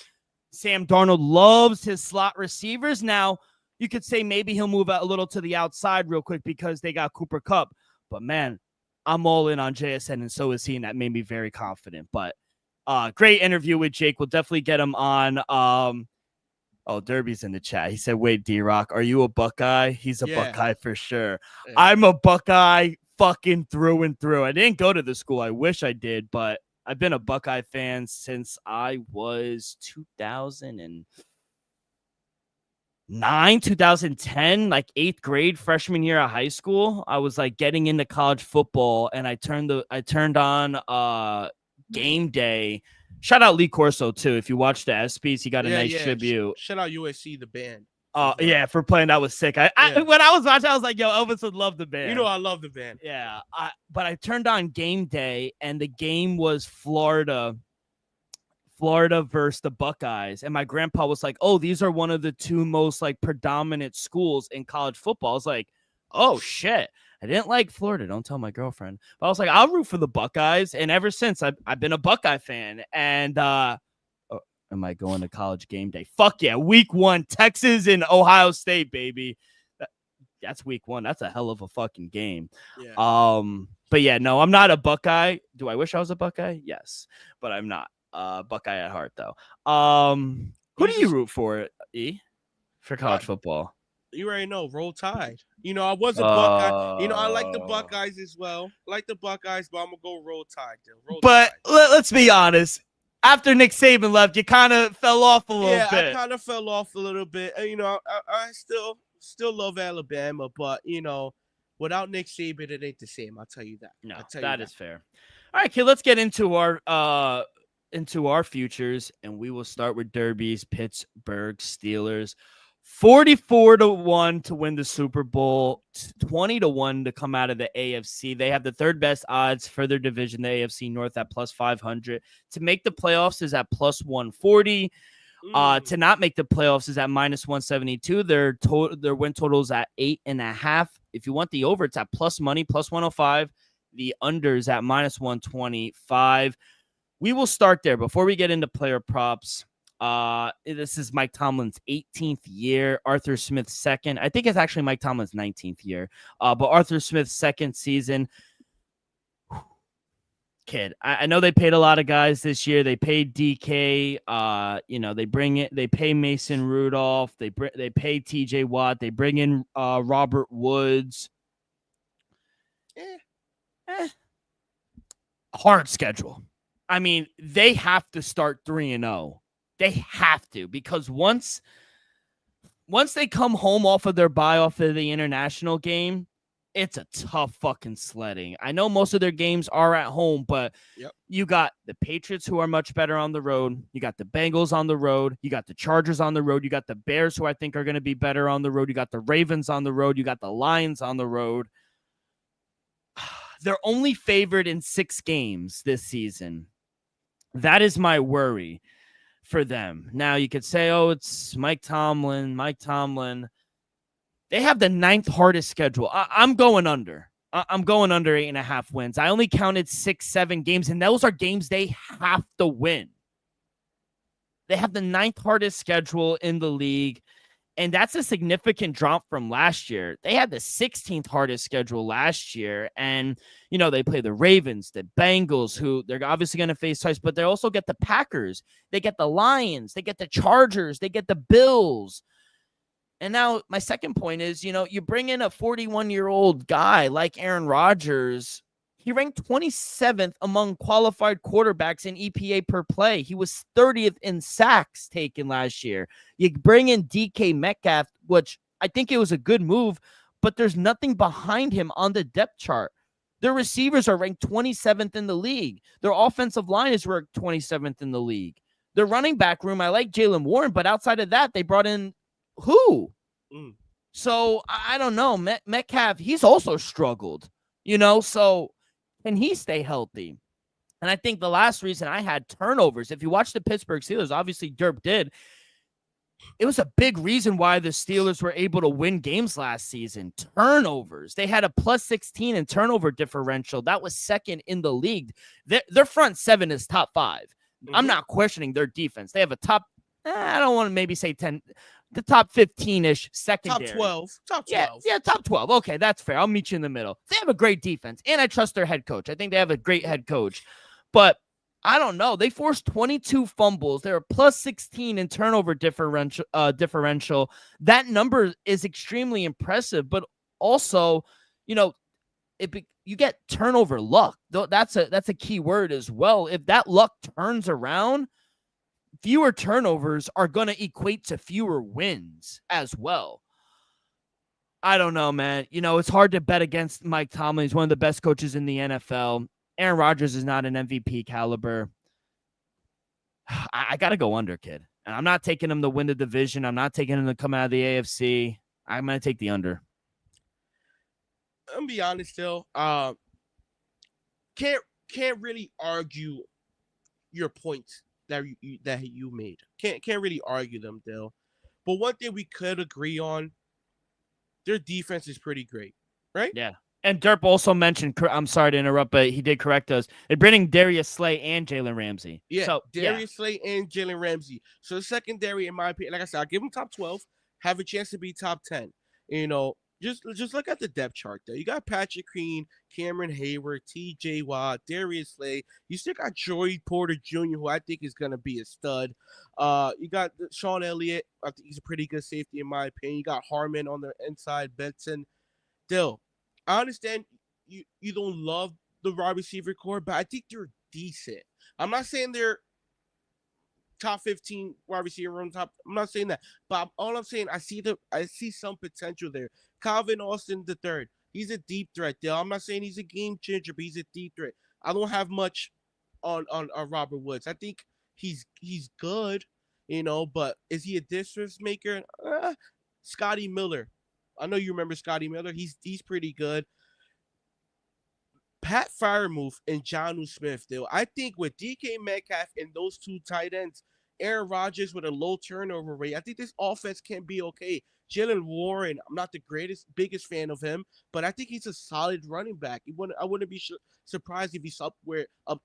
Sam Darnold loves his slot receivers. Now, You could say maybe he'll move out a little to the outside real quick because they got Cooper Kupp. But, man, I'm all in on JSN, and so is he, and that made me very confident. But great interview with Jake. We'll definitely get him on. Derby's in the chat. He said, wait, D-Rock, are you a Buckeye? He's a Buckeye for sure. Yeah. I'm a Buckeye fucking through and through. I didn't go to the school. I wish I did, but I've been a Buckeye fan since I was 2009, 2010, like 8th grade, freshman year of high school. I was like getting into college football, and I turned on Game Day. Shout out Lee Corso too. If you watch the ESPYs, he got a nice tribute. Shout out USC, the band. Yeah, for playing. That was sick. When I was watching, I was like, yo, Elvis would love the band. You know, I love the band. Yeah. But I turned on Game Day, and the game was Florida versus the Buckeyes. And my grandpa was like, oh, these are one of the two most like predominant schools in college football. I was like, oh shit. I didn't like Florida. Don't tell my girlfriend. But I was like, I'll root for the Buckeyes. And ever since, I've been a Buckeye fan. And am I going to College Game Day? Fuck yeah. Week 1, Texas and Ohio State, baby. That's week 1. That's a hell of a fucking game. Yeah. But yeah, no, I'm not a Buckeye. Do I wish I was a Buckeye? Yes. But I'm not. Buckeye at heart, though. Who do you root for, E? For college football? You already know, Roll Tide. You know, I was a Buckeye. You know, I like the Buckeyes as well. I like the Buckeyes, but I'm going to go Roll Tide. But let's be honest. After Nick Saban left, you kind of fell off a little bit. Yeah, I kind of fell off a little bit. You know, I still love Alabama, but, you know, without Nick Saban, it ain't the same. I'll tell you that. No, that is fair. All right, kid, let's get into our futures, and we will start with Derby's Pittsburgh Steelers. 44-1 to win the Super Bowl, 20-1 to come out of the AFC. They have the third best odds for their division, the AFC North, at plus 500. To make the playoffs is at plus 140. To not make the playoffs is at minus 172. Their win total is at 8.5. If you want the over, it's at plus money, plus 105. The under is at minus 125. We will start there before we get into player props. This is Mike Tomlin's 18th year, Arthur Smith's second. I think it's actually Mike Tomlin's 19th year. But Arthur Smith's second season. Kid, I know they paid a lot of guys this year. They paid DK. You know, they pay Mason Rudolph. They pay TJ Watt. They bring in Robert Woods. Hard schedule. I mean, they have to start 3-0. They have to, because once they come home off of their bye, off of the international game, it's a tough fucking sledding. I know most of their games are at home, but You got the Patriots, who are much better on the road. You got the Bengals on the road. You got the Chargers on the road. You got the Bears, who I think are going to be better on the road. You got the Ravens on the road. You got the Lions on the road. They're only favored in 6 games this season. That is my worry for them. Now, you could say, oh, it's Mike Tomlin. They have the 9th hardest schedule. I'm going under. I'm going under 8.5 wins. I only counted 6-7 games, and those are games they have to win. They have the 9th hardest schedule in the league, and that's a significant drop from last year. They had the 16th hardest schedule last year, and, you know, they play the Ravens, the Bengals, who they're obviously going to face twice, but they also get the Packers. They get the Lions. They get the Chargers. They get the Bills. And now my second point is, you know, you bring in a 41-year-old guy like Aaron Rodgers. He ranked 27th among qualified quarterbacks in EPA per play. He was 30th in sacks taken last year. You bring in DK Metcalf, which I think it was a good move, but there's nothing behind him on the depth chart. Their receivers are ranked 27th in the league. Their offensive line is ranked 27th in the league. Their running back room, I like Jaylen Warren, but outside of that, they brought in who? So I don't know. Metcalf, he's also struggled, you know, so can he stay healthy? And I think the last reason I had turnovers, if you watch the Pittsburgh Steelers, obviously Derp did, it was a big reason why the Steelers were able to win games last season. Turnovers. They had a plus 16 in turnover differential. That was second in the league. Their front 7 is top 5. I'm not questioning their defense. They have a top, I don't want to maybe say 10, the top 15-ish secondary. Top 12. Top 12. Yeah, top 12. Okay, that's fair. I'll meet you in the middle. They have a great defense, and I trust their head coach. I think they have a great head coach. But I don't know. They forced 22 fumbles. They're plus 16 in turnover differential. That number is extremely impressive, but also, you get turnover luck. That's a key word as well. If that luck turns around, fewer turnovers are going to equate to fewer wins as well. I don't know, man. It's hard to bet against Mike Tomlin. He's one of the best coaches in the NFL. Aaron Rodgers is not an MVP caliber. I got to go under, kid. And I'm not taking him to win the division. I'm not taking him to come out of the AFC. I'm going to take the under. I'm gonna be honest, still. Can't really argue your points that you made. Can't really argue them, Dill. But one thing we could agree on, their defense is pretty great, right? Yeah. And Derp also mentioned, I'm sorry to interrupt, but he did correct us. They're bringing Darius Slay and Jalen Ramsey. Yeah, so, Darius Slay and Jalen Ramsey. So the secondary, in my opinion, like I said, I'll give them top 12, have a chance to be top 10. Just look at the depth chart there. You got Patrick Queen, Cameron Hayward, T.J. Watt, Darius Slay. You still got Joey Porter Jr., who I think is going to be a stud. You got Sean Elliott. I think he's a pretty good safety in my opinion. You got Harmon on the inside, Benson. Dill, I understand you don't love the wide receiver core, but I think they're decent. I'm not saying they're top 15 wide receiver on top. I'm not saying that, but all I'm saying, I see some potential there. Calvin Austin III, he's a deep threat. There, I'm not saying he's a game changer, but he's a deep threat. I don't have much on Robert Woods. I think he's good, but is he a difference maker? Scotty Miller, I know you remember Scotty Miller. He's pretty good. Pat Freiermuth and Jonnu Smith, though. I think with DK Metcalf and those two tight ends, Aaron Rodgers with a low turnover rate, I think this offense can be okay. Jalen Warren, I'm not the biggest fan of him, but I think he's a solid running back. I wouldn't be surprised if he's up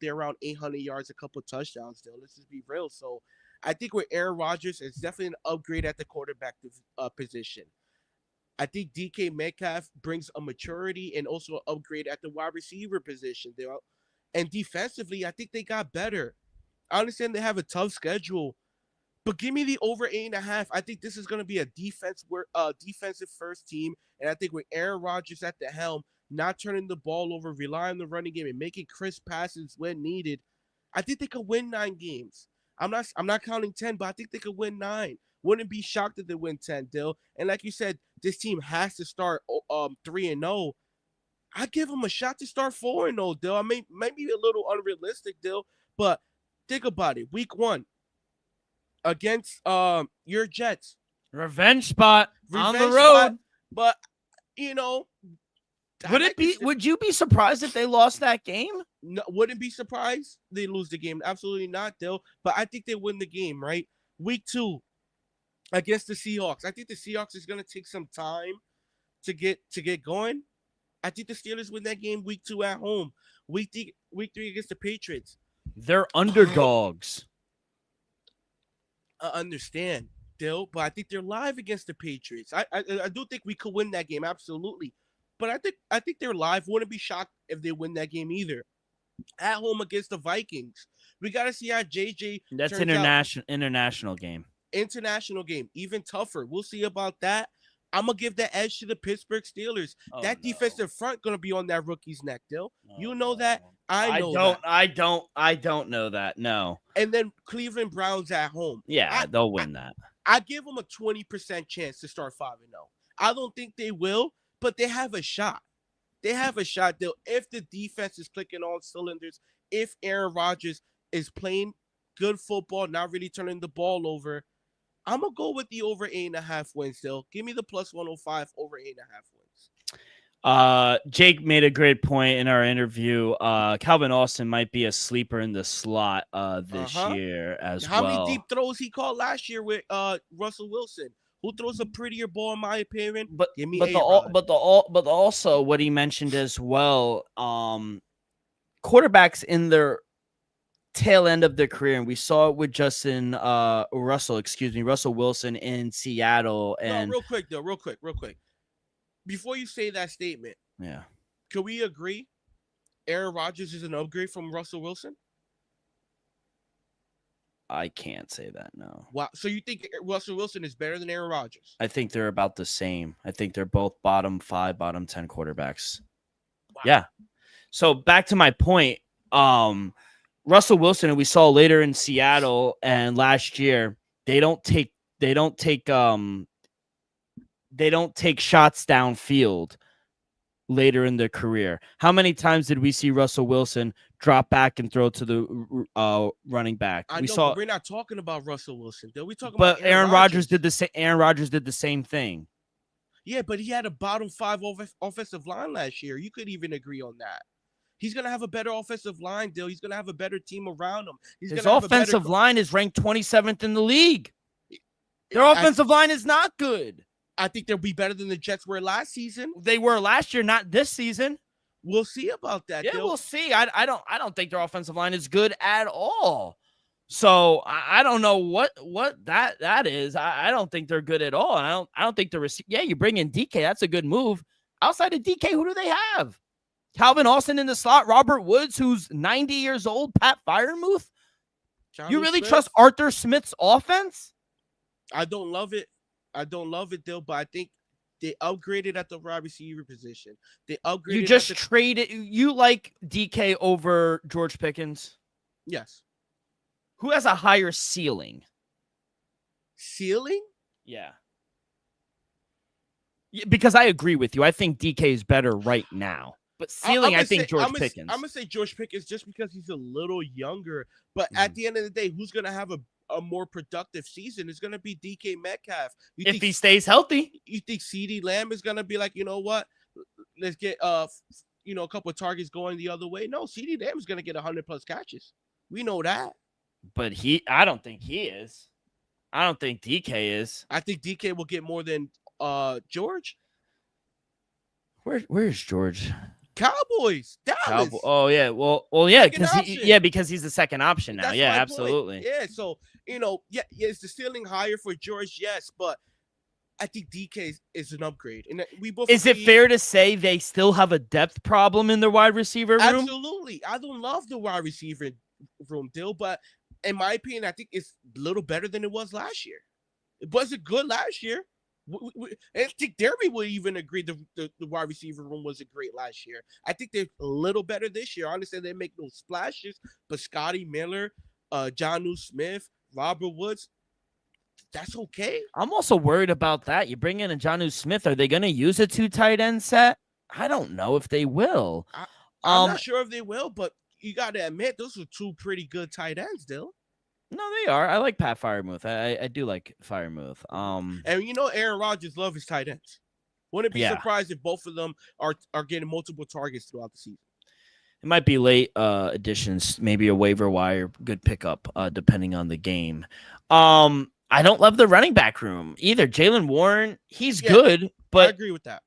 there around 800 yards, a couple touchdowns, though. Let's just be real. So I think with Aaron Rodgers, it's definitely an upgrade at the quarterback position. I think DK Metcalf brings a maturity and also an upgrade at the wide receiver position. And defensively, I think they got better. I understand they have a tough schedule, but give me the over 8.5. I think this is going to be a defensive first team. And I think with Aaron Rodgers at the helm, not turning the ball over, relying on the running game, and making crisp passes when needed, I think they could win 9 games. I'm not counting 10, but I think they could win 9. Wouldn't be shocked if they win 10, Dill. And like you said, this team has to start 3-0. I give them a shot to start 4-0, Dill. I mean, maybe a little unrealistic, Dill, but think about it. Week 1 against your Jets. Revenge spot on the road. But would you be surprised if they lost that game? No, wouldn't be surprised they lose the game. Absolutely not, Dill. But I think they win the game, right? Week 2 against the Seahawks. I think the Seahawks is going to take some time to get going. I think the Steelers win that game week 2 at home. Week 3 against the Patriots. They're underdogs. I understand, Dill, but I think they're live against the Patriots. I do think we could win that game, absolutely. But I think they're live. Wouldn't be shocked if they win that game either. At home against the Vikings. We got to see how JJ That's turns international game. International game, even tougher. We'll see about that. I'm going to give the edge to the Pittsburgh Steelers. Defensive front going to be on that rookie's neck, Dill. You know that. I don't know that. No. And then Cleveland Browns at home. Yeah, they'll win that. I give them a 20% chance to start 5-0. I don't think they will, but they have a shot. They have a shot, Dill. If the defense is clicking on cylinders, if Aaron Rodgers is playing good football, not really turning the ball over, I'm going to go with the over 8.5 wins, Dill. Give me the plus 105 over 8.5 wins. Jake made a great point in our interview. Calvin Austin might be a sleeper in the slot this year as well. How many deep throws he caught last year with Russell Wilson, who throws a prettier ball in my opinion? But give me but also what he mentioned as well, quarterbacks in their tail end of their career, and we saw it with Russell Wilson in Seattle. And No, real quick. Before you say that statement, yeah, can we agree Aaron Rodgers is an upgrade from Russell Wilson? I can't say that, no. Wow. So you think Russell Wilson is better than Aaron Rodgers? I think they're about the same. I think they're both bottom 5, bottom 10 quarterbacks. Wow. Yeah. So back to my point, Russell Wilson, and we saw later in Seattle and last year, they don't take shots downfield later in their career. How many times did we see Russell Wilson drop back and throw to the running back? But we're not talking about Russell Wilson. We talking but about Aaron Rodgers did the same. Aaron Rodgers did the same thing. Yeah, but he had a bottom 5 offensive line last year. You could even agree on that. He's going to have a better offensive line, Dill. He's going to have a better team around him. His offensive line is ranked 27th in the league. Their offensive line is not good. I think they'll be better than the Jets were last season. They were last year, not this season. We'll see about that. Yeah, we'll see. I don't think their offensive line is good at all. So I don't know what that is. I don't think they're good at all. And I don't think they're you bring in DK. That's a good move. Outside of DK, who do they have? Calvin Austin in the slot, Robert Woods, who's 90 years old, Pat Freiermuth. You really trust Arthur Smith's offense? I don't love it. Dill, but I think they upgraded at the wide receiver position. They upgraded. You just traded. You like DK over George Pickens? Yes. Who has a higher ceiling? Ceiling? Yeah. Because I agree with you. I think DK is better right now. But ceiling, I think George Pickens. I'm going to say George Pickens just because he's a little younger. But at the end of the day, who's going to have a more productive season? It's going to be DK Metcalf. If he stays healthy. You think CeeDee Lamb is going to be like, you know what? Let's get a couple of targets going the other way. No, CeeDee Lamb is going to get 100+ catches. We know that. But I don't think he is. I don't think DK is. I think DK will get more than George. Where's George? Cowboys, Dallas. Oh yeah, well, yeah, because he's the second option now. Yeah, absolutely. Point. Yeah, so is the ceiling higher for George? Yes, but I think DK is an upgrade, and we both. Is it fair to say they still have a depth problem in their wide receiver room? Absolutely. I don't love the wide receiver room, Dill, but in my opinion, I think it's a little better than it was last year. It wasn't good last year. I think Derby would even agree the wide receiver room wasn't great last year. I think they're a little better this year. I understand they make no splashes, but Scotty Miller, Jonnu Smith, Robert Woods, that's okay. I'm also worried about that. You bring in a Jonnu Smith. Are they going to use a 2 tight end set? I don't know if they will. I'm not sure if they will, but you got to admit those are 2 pretty good tight ends, Dill. No, they are. I like Pat Freiermuth. I do like Freiermuth. And Aaron Rodgers loves his tight ends. Wouldn't be surprised if both of them are getting multiple targets throughout the season. It might be late additions, maybe a waiver wire, good pickup, depending on the game. I don't love the running back room either. Jaylen Warren, he's good, but I agree with that.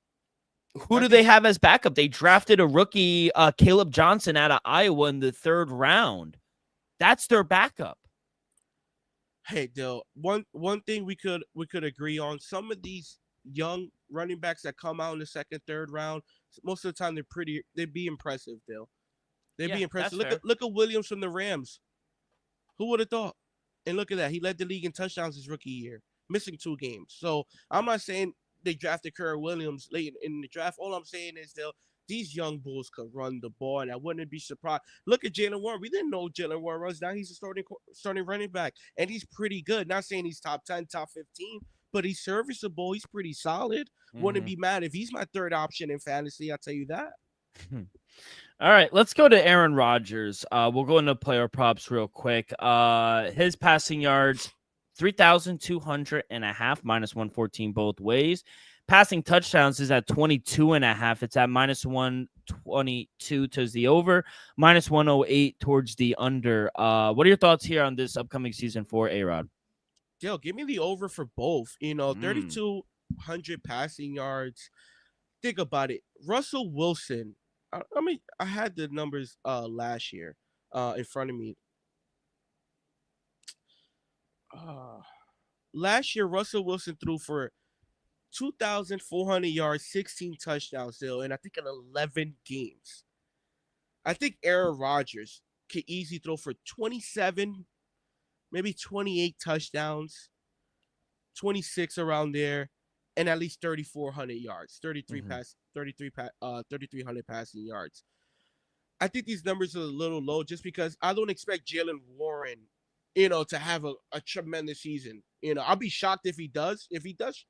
Who do they have as backup? They drafted a rookie, Caleb Johnson, out of Iowa in the 3rd round. That's their backup. Hey, Dill, one thing we could agree on, some of these young running backs that come out in the 2nd, 3rd round, most of the time they'd be impressive, Dill. They'd be impressive. Look at Williams from the Rams. Who would have thought? And look at that. He led the league in touchdowns his rookie year, missing 2 games. So I'm not saying they drafted Kerr Williams late in the draft. All I'm saying is, Dill, these young bulls could run the ball, and I wouldn't be surprised. Look at Jaylen Warren. We didn't know Jaylen Warren runs. Now he's a starting running back, and he's pretty good. Not saying he's top 10, top 15, but he's serviceable. He's pretty solid. Wouldn't be mad if he's my 3rd option in fantasy. I'll tell you that. All right, let's go to Aaron Rodgers. We'll go into player props real quick. His passing yards, 3,200.5, minus 114 both ways. Passing touchdowns is at 22.5. It's at minus 122 towards the over, minus 108 towards the under. What are your thoughts here on this upcoming season for A-Rod? Yo, give me the over for both. 3,200 passing yards. Think about it. Russell Wilson. I had the numbers last year in front of me. Last year, Russell Wilson threw for 2,400 yards, 16 touchdowns, still, and I think in 11 games. I think Aaron Rodgers could easily throw for 27, maybe 28 touchdowns, 26 around there, and at least 3,400 yards, 3,300 passing yards. I think these numbers are a little low just because I don't expect Jalen Warren, to have a tremendous season. I'll be shocked if he does. If he does,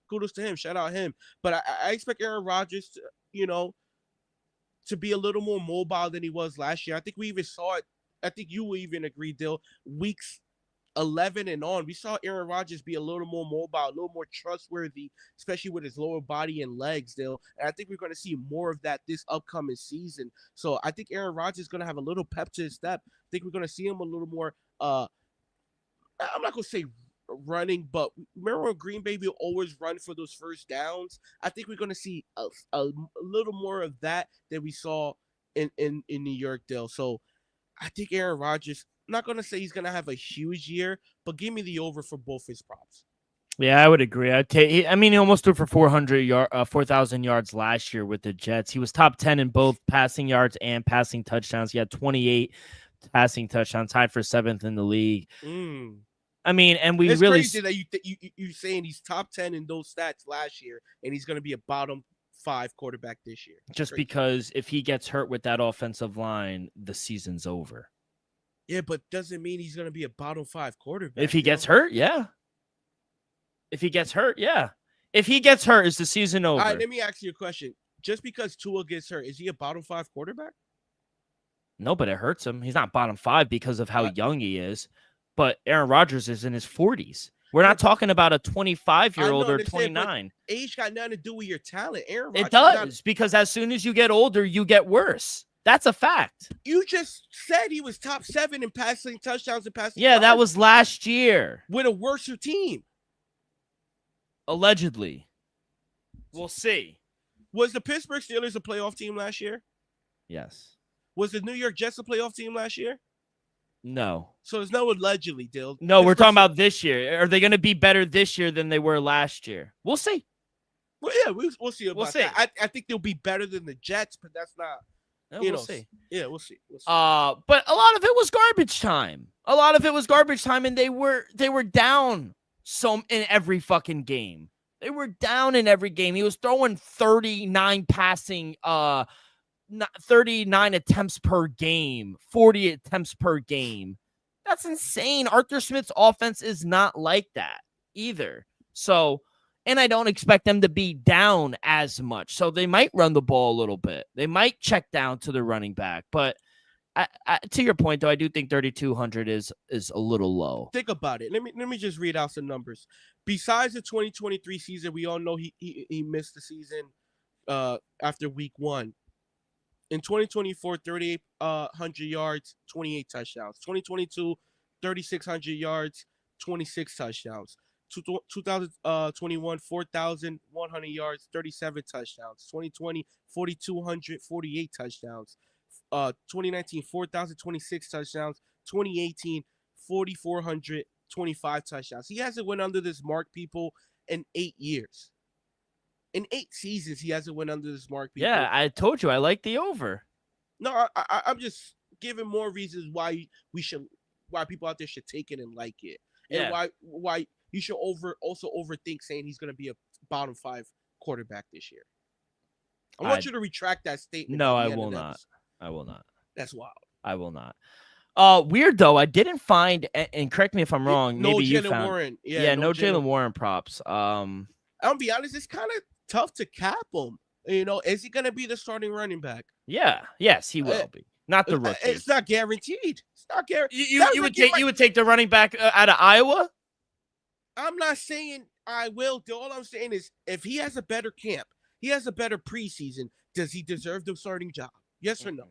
kudos to him. Shout out him. But I expect Aaron Rodgers to be a little more mobile than he was last year. I think we even saw it. I think you will even agree, Dill. Weeks 11 and on, we saw Aaron Rodgers be a little more mobile, a little more trustworthy, especially with his lower body and legs, Dill. And I think we're going to see more of that this upcoming season. So I think Aaron Rodgers is going to have a little pep to his step. I think we're going to see him a little more, I'm not going to say running, but remember when Green Bay will always run for those first downs? I think we're going to see a little more of that than we saw in New York, Dill. So I think Aaron Rodgers, I'm not going to say he's going to have a huge year, but give me the over for both his props. Yeah, I would agree. He almost threw for 4,000 yards last year with the Jets. He was top 10 in both passing yards and passing touchdowns. He had 28 passing touchdowns, tied for 7th in the league. I mean, and it's really crazy that you saying he's top 10 in those stats last year, and he's going to be a bottom 5 quarterback this year. Just because if he gets hurt with that offensive line, the season's over. Yeah, but doesn't mean he's going to be a bottom 5 quarterback. If he gets hurt, yeah. If he gets hurt, yeah. If he gets hurt, is the season over? All right, let me ask you a question. Just because Tua gets hurt, is he a bottom 5 quarterback? No, but it hurts him. He's not bottom 5 because of how young he is. But Aaron Rodgers is in his 40s. We're not talking about a 25-year-old or 29. Age got nothing to do with your talent. Aaron Rodgers, it does, because as soon as you get older, you get worse. That's a fact. You just said he was top 7 in passing touchdowns and passing. Yeah, that was last year. With a worse team. Allegedly. We'll see. Was the Pittsburgh Steelers a playoff team last year? Yes. Was the New York Jets a playoff team last year? No. So there's no allegedly, Dill. No, we're talking about this year. Are they going to be better this year than they were last year? We'll see. Well, yeah, we'll see about that. I think they'll be better than the Jets, but that's not. We'll see. Yeah, we'll see. But a lot of it was garbage time. And they were down in every fucking game. They were down in every game. He was throwing 39 attempts per game, 40 attempts per game. That's insane. Arthur Smith's offense is not like that either. So, and I don't expect them to be down as much. So they might run the ball a little bit. They might check down to the running back. But to your point, though, I do think 3,200 is a little low. Think about it. Let me just read out some numbers. Besides the 2023 season, we all know he missed the season after week 1. In 2024, 3,800 yards, 28 touchdowns. 2022, 3,600 yards, 26 touchdowns. 2021, 4,100 yards, 37 touchdowns. 2020, 4,200, 48 touchdowns. 2019, 4,026 touchdowns. 2018, 4,400, 25 touchdowns. He hasn't went under this mark, people, in 8 years. In 8 seasons, he hasn't went under this mark, people. Yeah, I told you I like the over. No, I'm just giving more reasons why people out there should take it and like it, and why you should also overthink saying he's going to be a bottom 5 quarterback this year. I want you to retract that statement. No, I will not. I will not. That's wild. I will not. Weird though. I didn't find, and correct me if I'm wrong. No maybe you Jalen found. Warren. No Jalen Warren props. I'll be honest. It's kind of tough to cap him. Is he going to be the starting running back? Yeah. Yes, he will be. Not the rookie. It's not guaranteed. It's not guaranteed. You would take the running back out of Iowa? I'm not saying I will. All I'm saying is if he has a better camp, he has a better preseason, does he deserve the starting job? Yes or no?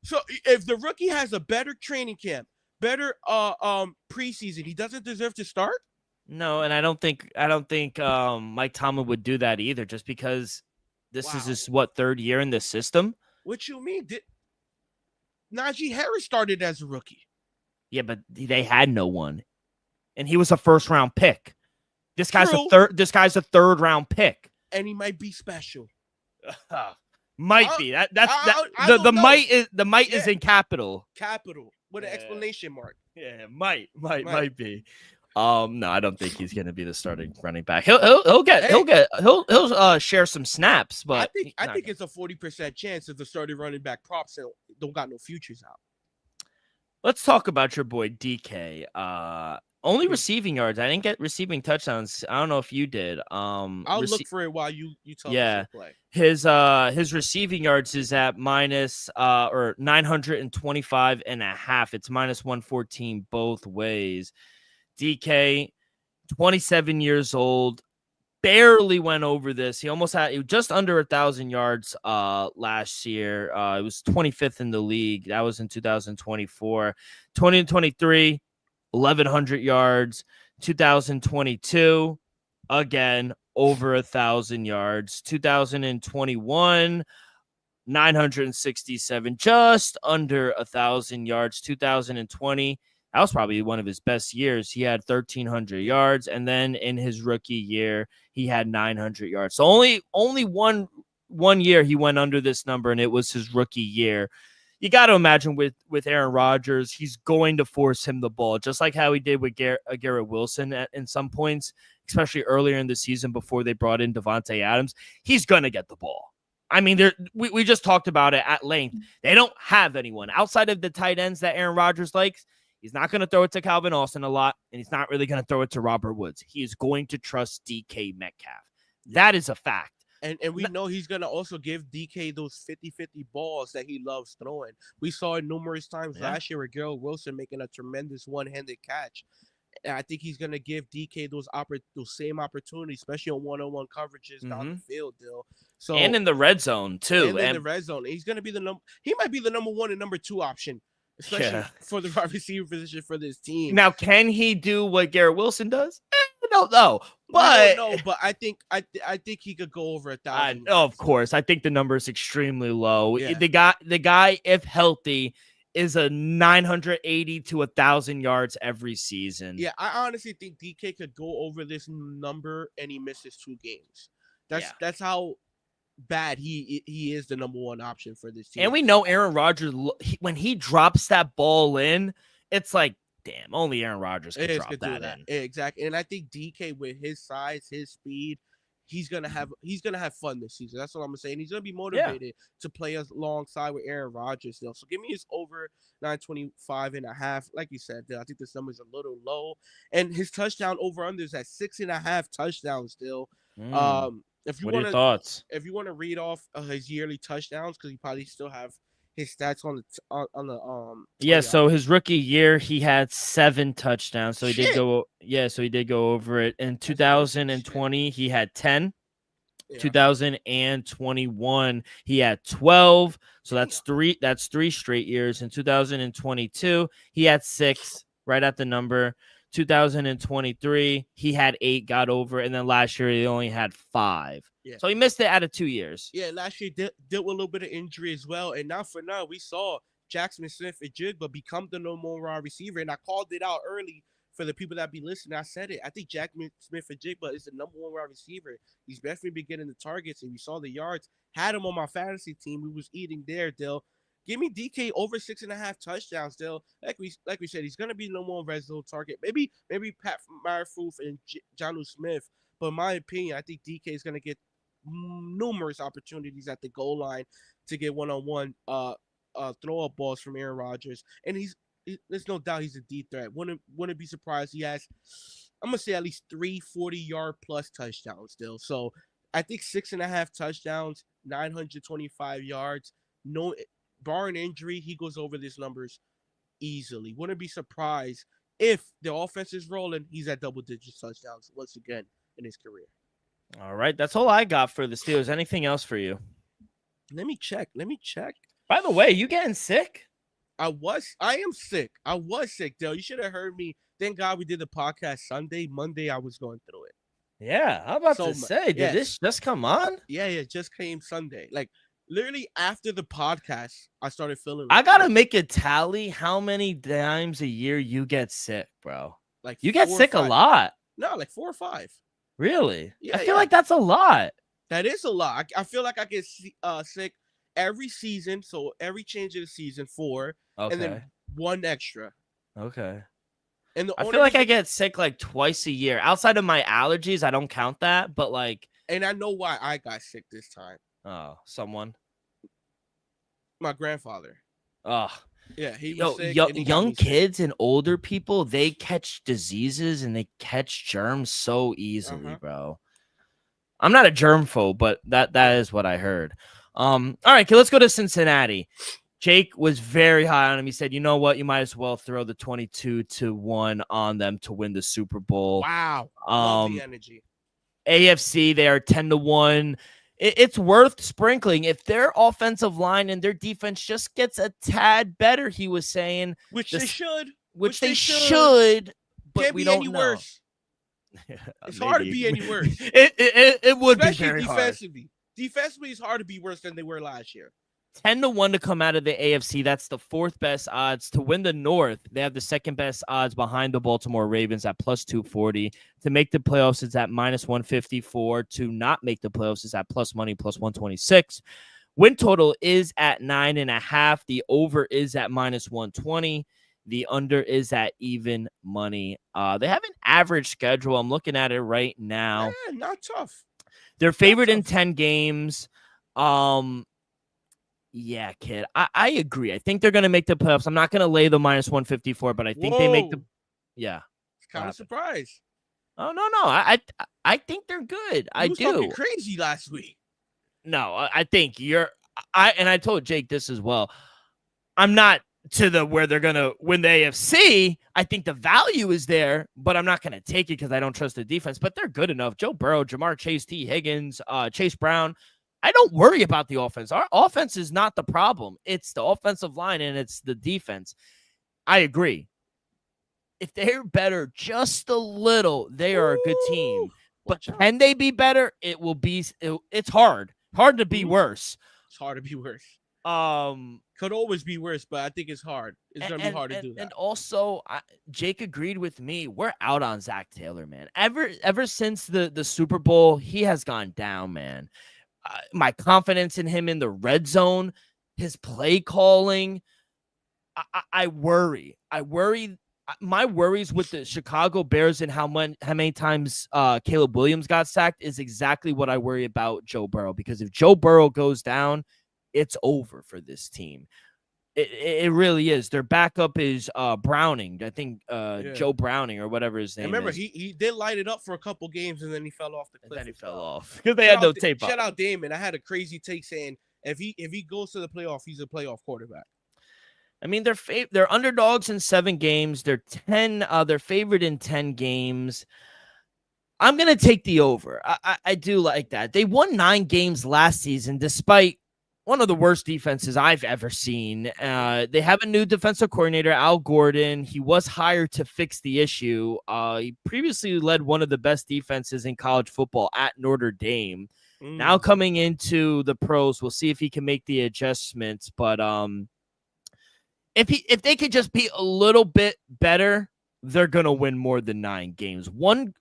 So if the rookie has a better training camp, better preseason, he doesn't deserve to start? No, and I don't think Mike Tomlin would do that either, just because this is his third year in the system. What you mean? Najee Harris started as a rookie. Yeah, but they had no one. and he was a first-round pick. This guy's True. This guy's a third-round pick. And he might be special. Might be. I The don't know. might is in capital. Capital with an exclamation mark. Yeah, might be. No, I don't think he's gonna be the starting running back. He'll share some snaps, but I think it's a 40% chance if the starting running back props don't got no futures out. Let's talk about your boy DK. Only receiving yards. I didn't get receiving touchdowns. I don't know if you did. I'll look for it while you tell yeah. us to play. His receiving yards is at minus 925.5. It's minus 114 both ways. DK, 27 years old, barely went over this. He almost had just under 1,000 yards last year. It was 25th in the league. That was in 2024. 2023, 1,100 yards. 2022, again, over 1,000 yards. 2021, 967, just under 1,000 yards. 2020, that was probably one of his best years. He had 1,300 yards, and then in his rookie year, he had 900 yards. So only one year he went under this number, and it was his rookie year. You got to imagine with Aaron Rodgers, he's going to force him the ball, just like how he did with Garrett Wilson in some points, especially earlier in the season before they brought in Devontae Adams. He's going to get the ball. I mean, we just talked about it at length. They don't have anyone outside of the tight ends that Aaron Rodgers likes. He's not going to throw it to Calvin Austin a lot, and he's not really going to throw it to Robert Woods. He is going to trust DK Metcalf. That is a fact. And we know he's going to also give DK those 50-50 balls that he loves throwing. We saw it numerous times last year with Garrett Wilson making a tremendous one-handed catch. And I think he's going to give DK those same opportunities, especially on one-on-one coverages down the field, Dill. So, and in the red zone, too. And in the red zone. He's going to be he might be the number 1 and number 2 option, especially for the wide receiver position for this team. Now, can he do what Garrett Wilson does? No. But I think he could go over 1,000. Of course, I think the number is extremely low. Yeah. The guy, if healthy, is a 980 to 1,000 yards every season. Yeah, I honestly think DK could go over this number, and he misses 2 games. That's how bad he is the number 1 option for this team. And we know Aaron Rodgers, when he drops that ball in, it's like, damn, only Aaron Rodgers can drop that in. Exactly. And I think DK, with his size, his speed, he's gonna have fun this season. That's what I'm saying. He's gonna be motivated to play alongside with Aaron Rodgers. So give me his over 925.5. Like you said, I think this number is a little low. And his touchdown over under is at 6.5 touchdowns still. What are your thoughts? If you want to read off his yearly touchdowns, because you probably still have his stats on the So his rookie year he had 7 touchdowns. So he did go over it. In 2020 he had 10. 2021 he had 12. So that's 3 straight years. In 2022 he had 6, right at the number. 2023 he had 8, got over, and then last year he only had 5. So he missed it out of 2 years. Yeah, last year dealt with a little bit of injury as well. And now we saw Jackson Smith-Njigba become the number 1 wide receiver. And I called it out early for the people that be listening. I said it. I think Jackson Smith-Njigba is the number 1 wide receiver. He's definitely been getting the targets, and we saw the yards. Had him on my fantasy team. We was eating there, Dill. Give me DK over 6.5 touchdowns, Dill. Like we said, he's gonna be the number 1 red zone target. Maybe Pat Meyerfoof and Jonnu Smith. But in my opinion, I think DK is gonna get numerous opportunities at the goal line to get one-on-one throw up balls from Aaron Rodgers, and there's no doubt he's a deep threat. Wouldn't be surprised he has, I'm gonna say, at least 3 40-yard plus touchdowns still. So I think 6.5 touchdowns, 925 yards. No, barring injury, he goes over these numbers easily. Wouldn't be surprised if the offense is rolling. He's at double-digit touchdowns once again in his career. All right, that's all I got for the Steelers. Anything else for you? Let me check. By the way, you getting sick? I am sick. I was sick, Dale. You should have heard me. Thank God we did the podcast Sunday. Monday, I was going through it. Yeah, I'm about to say, did this just come on? Yeah, it just came Sunday. Like, literally after the podcast, I started feeling I got to make a tally how many times a year you get sick, bro. Like You get 4 or sick a 5. lot. No, like 4 or 5. Really? Yeah, I feel like that's a lot. That is a lot. I feel like I get sick every season. So every change of the season, 4, and then Okay. 1 extra. Okay. And the I only feel like I reason- get sick like twice a year. Outside of my allergies, I don't count that. But like, and I know why I got sick this time. someone. My grandfather. Oh, Yeah, he was sick. And he got young me sick. kids and older people, they catch diseases and they catch germs so easily, bro. I'm not a germphobe, but that is what I heard. All right, okay, let's go to Cincinnati. Jake was very high on him. He said, "You know what? You might as well throw the 22-1 on them to win the Super Bowl." Wow. Love the energy. AFC, they are 10-1. It's worth sprinkling if their offensive line and their defense just gets a tad better. He was saying, Which they should. but Can't we be don't any know. Worse. It's hard to be any worse. It would Especially be very hard. defensively. Defensively, it's hard to be worse than they were last year. 10-1 to come out of the AFC. That's the 4th best odds to win the North. They have the 2nd best odds behind the Baltimore Ravens at plus 240. To make the playoffs, it's at minus 154. To not make the playoffs, it's at plus money, plus 126. Win total is at 9.5. The over is at minus 120. The under is at even money. They have an average schedule. I'm looking at it right now. Yeah, not tough. They're favored in 10 games. Yeah, kid. I agree. I think they're going to make the playoffs. I'm not going to lay the minus 154, but I think they make the. Yeah. It's kind of surprised. Oh, no. I think they're good. I do. Talking crazy last week. No, I think I told Jake this as well. I'm not to the where they're going to win the AFC. I think the value is there, but I'm not going to take it because I don't trust the defense. But they're good enough. Joe Burrow, Jamar Chase, T. Higgins, Chase Brown. I don't worry about the offense. Our offense is not the problem. It's the offensive line and it's the defense. I agree. If they're better just a little, they are a good team. But can they be better? It will be. It's hard. Hard to be worse. It's hard to be worse. Could always be worse, but I think it's hard. It's gonna be hard to do that. And also, Jake agreed with me. We're out on Zach Taylor, man. Ever since the Super Bowl, he has gone down, man. My confidence in him in the red zone, his play calling, I worry. My worries with the Chicago Bears and how many times Caleb Williams got sacked is exactly what I worry about Joe Burrow. Because if Joe Burrow goes down, it's over for this team. It really is. Their backup is Browning. I think Joe Browning or whatever his name is. Remember, he did light it up for a couple games and then he fell off the cliff. And then he fell off because they had no tape. Shout out Damon. I had a crazy take saying if he goes to the playoff, he's a playoff quarterback. I mean, they're underdogs in 7 games. They're favored in 10 games. I'm gonna take the over. I do like that. They won 9 games last season, despite one of the worst defenses I've ever seen. They have a new defensive coordinator, Al Gordon. He was hired to fix the issue. He previously led one of the best defenses in college football at Notre Dame. Now coming into the pros, we'll see if he can make the adjustments. But if they could just be a little bit better, they're gonna win more than 9 games. One,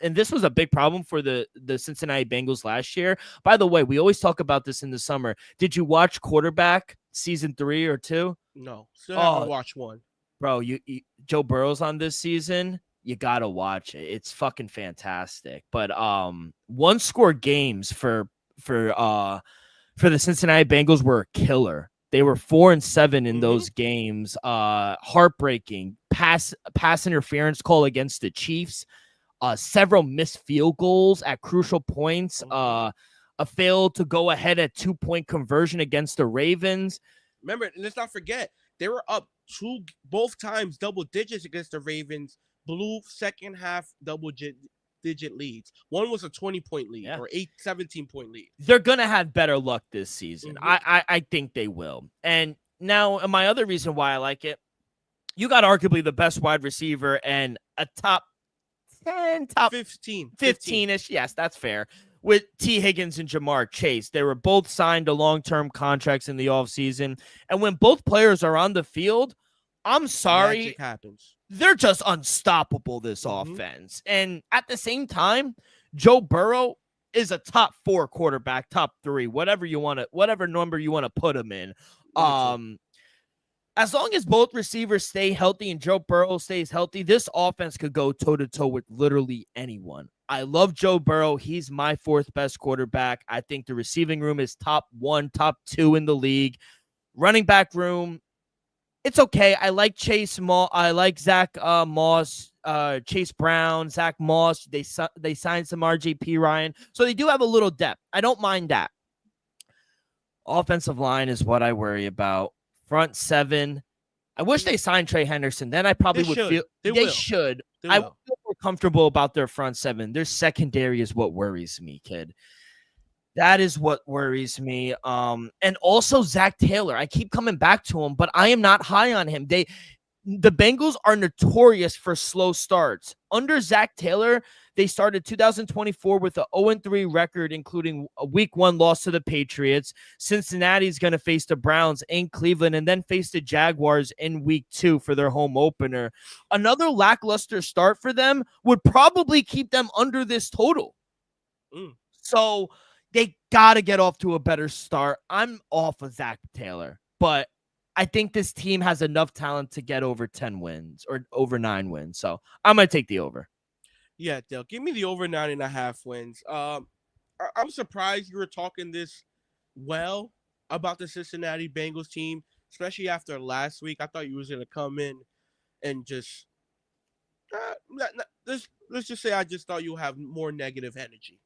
and this was a big problem for the Cincinnati Bengals last year. By the way, we always talk about this in the summer. Did you watch Quarterback season 3 or 2? No, still haven't watched one. Bro, you Joe Burrow's on this season. You gotta watch it. It's fucking fantastic. But 1-score games for the Cincinnati Bengals were a killer. They were 4-7 in those games. Heartbreaking pass interference call against the Chiefs. Several missed field goals at crucial points. A failed to go ahead at 2-point conversion against the Ravens. Remember, let's not forget they were up both times double digits against the Ravens. Blew second half double-digit leads. One was a 20-point lead or 17-point lead. They're going to have better luck this season. I think they will. And now my other reason why I like it, you got arguably the best wide receiver and a top 10, top 15-ish. Yes, that's fair. With T. Higgins and Jamar Chase. They were both signed to long-term contracts in the offseason. And when both players are on the field, I'm sorry. Magic happens. they're just unstoppable, this Mhm. offense. And at the same time, Joe Burrow is a top 4 quarterback, top 3, whatever number you want to put him in. Very true. As long as both receivers stay healthy and Joe Burrow stays healthy, this offense could go toe-to-toe with literally anyone. I love Joe Burrow. He's my 4th best quarterback. I think the receiving room is top 1, top 2 in the league. Running back room, it's okay. I like I like Zach Moss, Chase Brown, Zach Moss. They signed some RJP Ryan. So they do have a little depth. I don't mind that. Offensive line is what I worry about. Front 7. I wish they signed Trey Henderson. Then I probably would feel they should. I would feel more comfortable about their front 7. Their secondary is what worries me, kid. That is what worries me. And also Zach Taylor. I keep coming back to him, but I am not high on him. The Bengals are notorious for slow starts. Under Zach Taylor, they started 2024 with an 0-3 record, including a week 1 loss to the Patriots. Cincinnati's going to face the Browns in Cleveland and then face the Jaguars in week 2 for their home opener. Another lackluster start for them would probably keep them under this total. So they got to get off to a better start. I'm off of Zach Taylor, but I think this team has enough talent to get over 10 wins or over 9 wins. So I'm going to take the over. Yeah, Dale, give me the over 9.5 wins. I'm surprised you were talking this well about the Cincinnati Bengals team, especially after last week. I thought you was going to come in and just let's just say I just thought you'll have more negative energy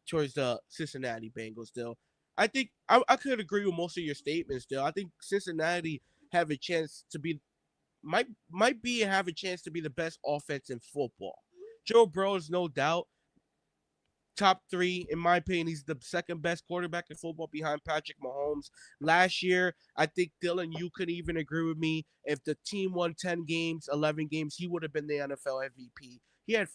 towards the Cincinnati Bengals, Dale. I think I could agree with most of your statements, Dale. I think Cincinnati have a chance to be might have a chance to be the best offense in football. Joe Burrow is no doubt top 3, in my opinion. He's the second best quarterback in football behind Patrick Mahomes. Last year, I think, Dylan, you could even agree with me. If the team won 10 games, 11 games, he would have been the NFL MVP. He had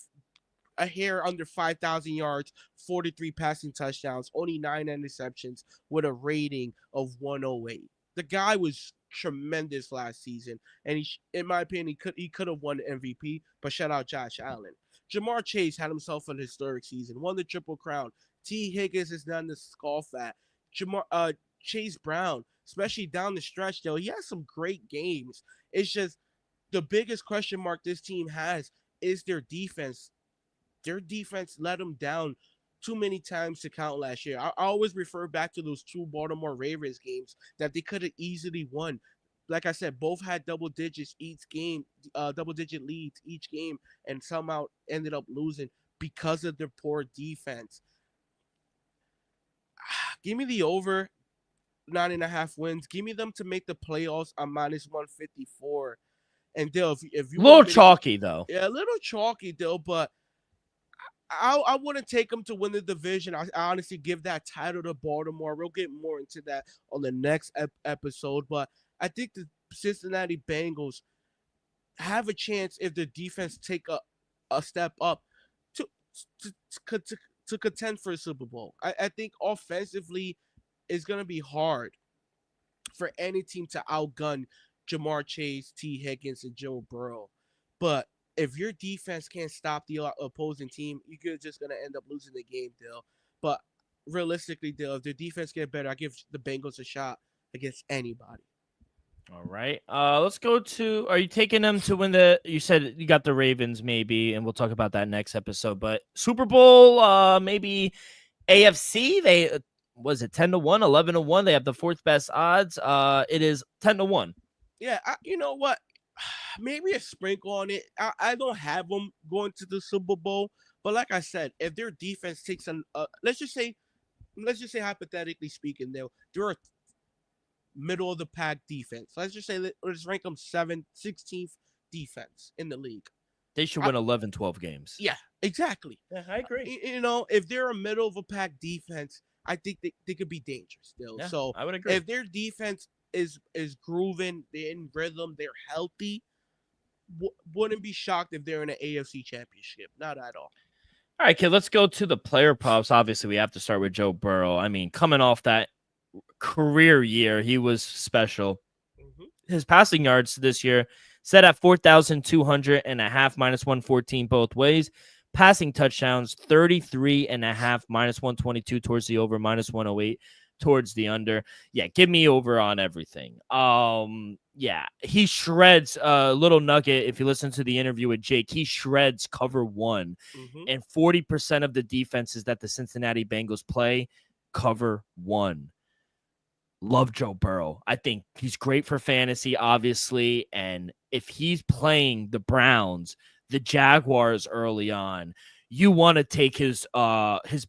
a hair under 5,000 yards, 43 passing touchdowns, only 9 interceptions with a rating of 108. The guy was tremendous last season, and in my opinion, he could have won MVP. But shout out Josh Allen. Jamar Chase had himself an historic season, won the Triple Crown. T. Higgins is none to scoff at. Chase Brown, especially down the stretch, though, he has some great games. It's just the biggest question mark this team has is their defense. Their defense let them down too many times to count last year. I always refer back to those 2 Baltimore Ravens games that they could have easily won. Like I said, both had double digit leads each game, and somehow ended up losing because of their poor defense. Give me the over 9.5 wins. Give me them to make the playoffs on -154. And Dale, if you a little chalky though. Yeah, a little chalky, Dale, but I wouldn't take them to win the division. I honestly give that title to Baltimore. We'll get more into that on the next episode, but I think the Cincinnati Bengals have a chance if the defense take a step up to contend for a Super Bowl. I think offensively it's going to be hard for any team to outgun Jamar Chase, T. Higgins, and Joe Burrow. But if your defense can't stop the opposing team, you're just going to end up losing the game, Dale. But realistically, Dale, if the defense get better, I give the Bengals a shot against anybody. All right. Let's go to, are you taking them to win you said you got the Ravens maybe, and we'll talk about that next episode, but Super Bowl, maybe AFC, was it 10-1, 11-1? They have the 4th best odds. It is 10-1. Yeah. You know what? Maybe a sprinkle on it. I don't have them going to the Super Bowl, but like I said, if their defense takes let's just say hypothetically speaking, they're a middle of the pack defense. Let's just say let's rank them 16th defense in the league. They should win 11, 12 games. Yeah, exactly. Yeah, I agree. If they're a middle of a pack defense, I think they could be dangerous still. Yeah, so I would agree. If their defense is grooving, they're in rhythm, they're healthy, wouldn't be shocked if they're in an AFC championship. Not at all. All right, kid, let's go to the player props. Obviously, we have to start with Joe Burrow. I mean, coming off that career year, he was special. His passing yards this year, set at 4,200.5, -114 both ways. Passing touchdowns, 33.5, -122 towards the over, -108 towards the under. Yeah, give me over on everything. Yeah, he shreds a little nugget. If you listen to the interview with Jake, he shreds cover one, and 40% of the defenses that the Cincinnati Bengals play cover one. Love Joe Burrow. I think he's great for fantasy, obviously, and if he's playing the Browns, the Jaguars early on, you want to take his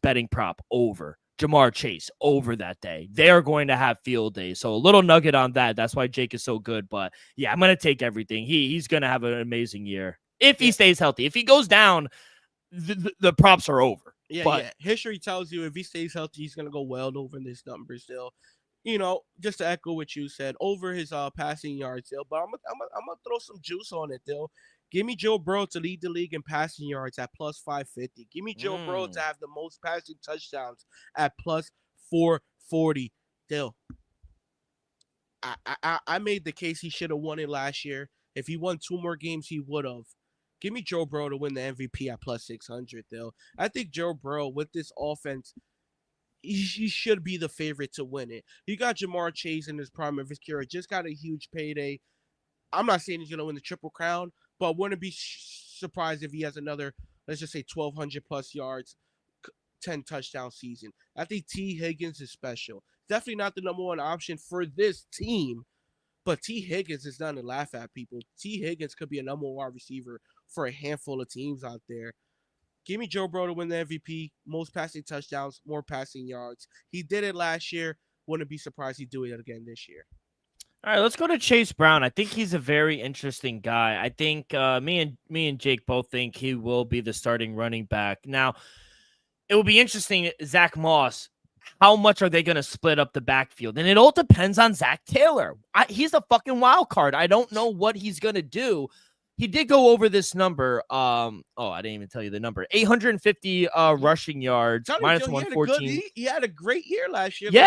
betting prop over Jamar Chase over that day. They are going to have field days. So a little nugget on that. That's why Jake is so good. But yeah, I'm going to take everything. He's going to have an amazing year if he stays healthy. If he goes down, the props are over. Yeah. History tells you if he stays healthy, he's going to go well over this number still. You know, just to echo what you said, over his passing yards still. But I'm gonna throw some juice on it, though. Give me Joe Burrow to lead the league in passing yards at plus 550. Give me Joe Burrow to have the most passing touchdowns at plus 440. Dill. I made the case he should have won it last year. If he won 2 more games, he would have. Give me Joe Burrow to win the MVP at plus 600, Dill. I think Joe Burrow, with this offense, he should be the favorite to win it. You got Jamar Chase in his prime of his career. Just got a huge payday. I'm not saying he's going to win the Triple Crown, but wouldn't be surprised if he has another, let's just say, 1,200 plus yards, 10 touchdown season. I think T. Higgins is special. Definitely not the number one option for this team, but T. Higgins is not to laugh at, people. T. Higgins could be a number one wide receiver for a handful of teams out there. Give me Joe Burrow to win the MVP, most passing touchdowns, more passing yards. He did it last year. Wouldn't be surprised he'd do it again this year. All right, let's go to Chase Brown. I think he's a very interesting guy. I think me and Jake both think he will be the starting running back. Now, it will be interesting, Zach Moss, how much are they going to split up the backfield? And it all depends on Zach Taylor. He's a fucking wild card. I don't know what he's going to do. He did go over this number. I didn't even tell you the number. 850 rushing yards, -114. He had a great year last year. Yeah,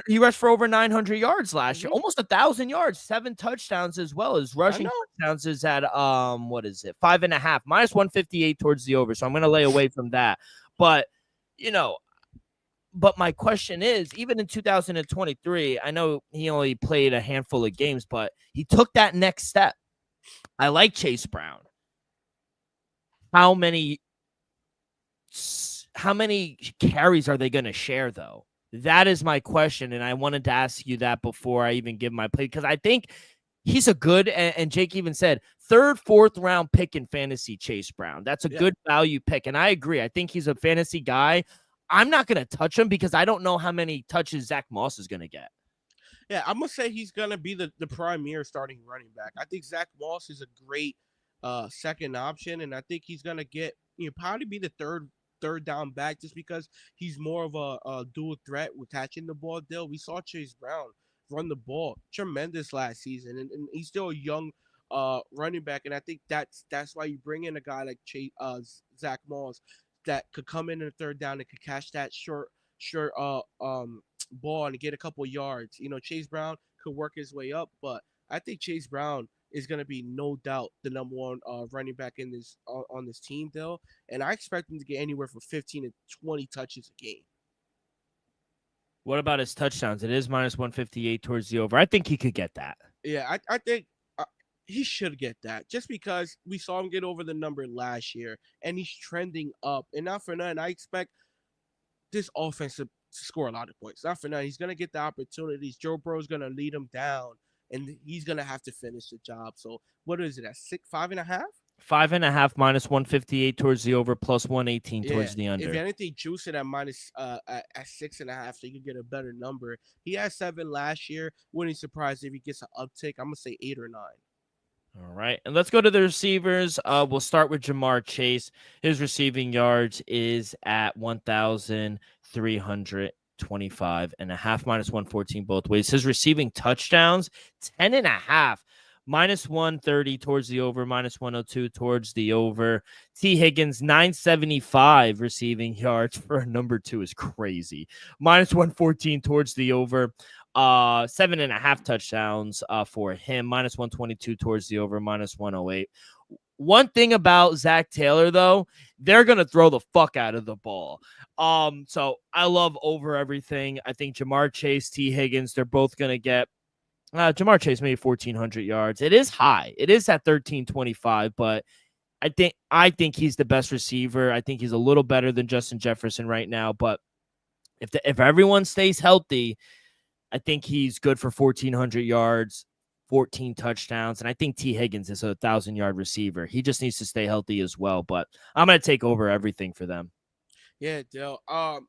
he rushed for over 900 yards last year, almost 1,000 yards, 7 touchdowns as well as rushing touchdowns is at 5.5, -158 towards the over. So I'm going to lay away from that. But but my question is, even in 2023, I know he only played a handful of games, but he took that next step. I like Chase Brown. How many carries are they going to share, though? That is my question, and I wanted to ask you that before I even give my play, because I think he's a good, and Jake even said, 3rd, 4th round pick in fantasy, Chase Brown. That's a good value pick, and I agree. I think he's a fantasy guy. I'm not going to touch him because I don't know how many touches Zach Moss is going to get. Yeah, I'm going to say he's going to be the premier starting running back. I think Zach Moss is a great second option, and I think he's going to get, probably be the third down back just because he's more of a dual threat with catching the ball. We saw Chase Brown run the ball tremendous last season, and he's still a young running back, and I think that's why you bring in a guy like Zach Moss that could come in the 3rd down and could catch that short ball and get a couple yards. Chase Brown could work his way up, but I think Chase Brown is going to be no doubt the number one running back in this on this team, though, and I expect him to get anywhere from 15 to 20 touches a game. What about his touchdowns? It is -158 towards the over. I think he could get that. Yeah, I think he should get that just because we saw him get over the number last year, and he's trending up. And not for nothing, I expect this offense to score a lot of points. Not for nothing, he's going to get the opportunities. Joe Burrow's going to lead him down, and he's going to have to finish the job. So what is it, at 5.5? 5.5 -158 towards the over, +118 towards the under. If anything, juice it at at 6.5, so you can get a better number. He had 7 last year. Wouldn't be surprised if he gets an uptick. I'm gonna say 8 or 9. All right, and let's go to the receivers. We'll start with Jamar Chase. His receiving yards is at 1,325.5, -114 both ways. His receiving touchdowns, 10.5. -130 towards the over, -102 towards the over. T. Higgins, 975 receiving yards for a number 2 is crazy. -114 towards the over. 7.5 touchdowns for him, -122 towards the over, -108. One thing about Zach Taylor, though, they're going to throw the fuck out of the ball. So I love over everything. I think Jamar Chase, T. Higgins, they're both going to get Jamar Chase maybe 1,400 yards. It is high. It is at 1,325, but I think he's the best receiver. I think he's a little better than Justin Jefferson right now. But if everyone stays healthy, I think he's good for 1,400 yards, 14 touchdowns, and I think T. Higgins is a 1,000-yard receiver. He just needs to stay healthy as well. But I'm going to take over everything for them. Yeah, Dale. I'm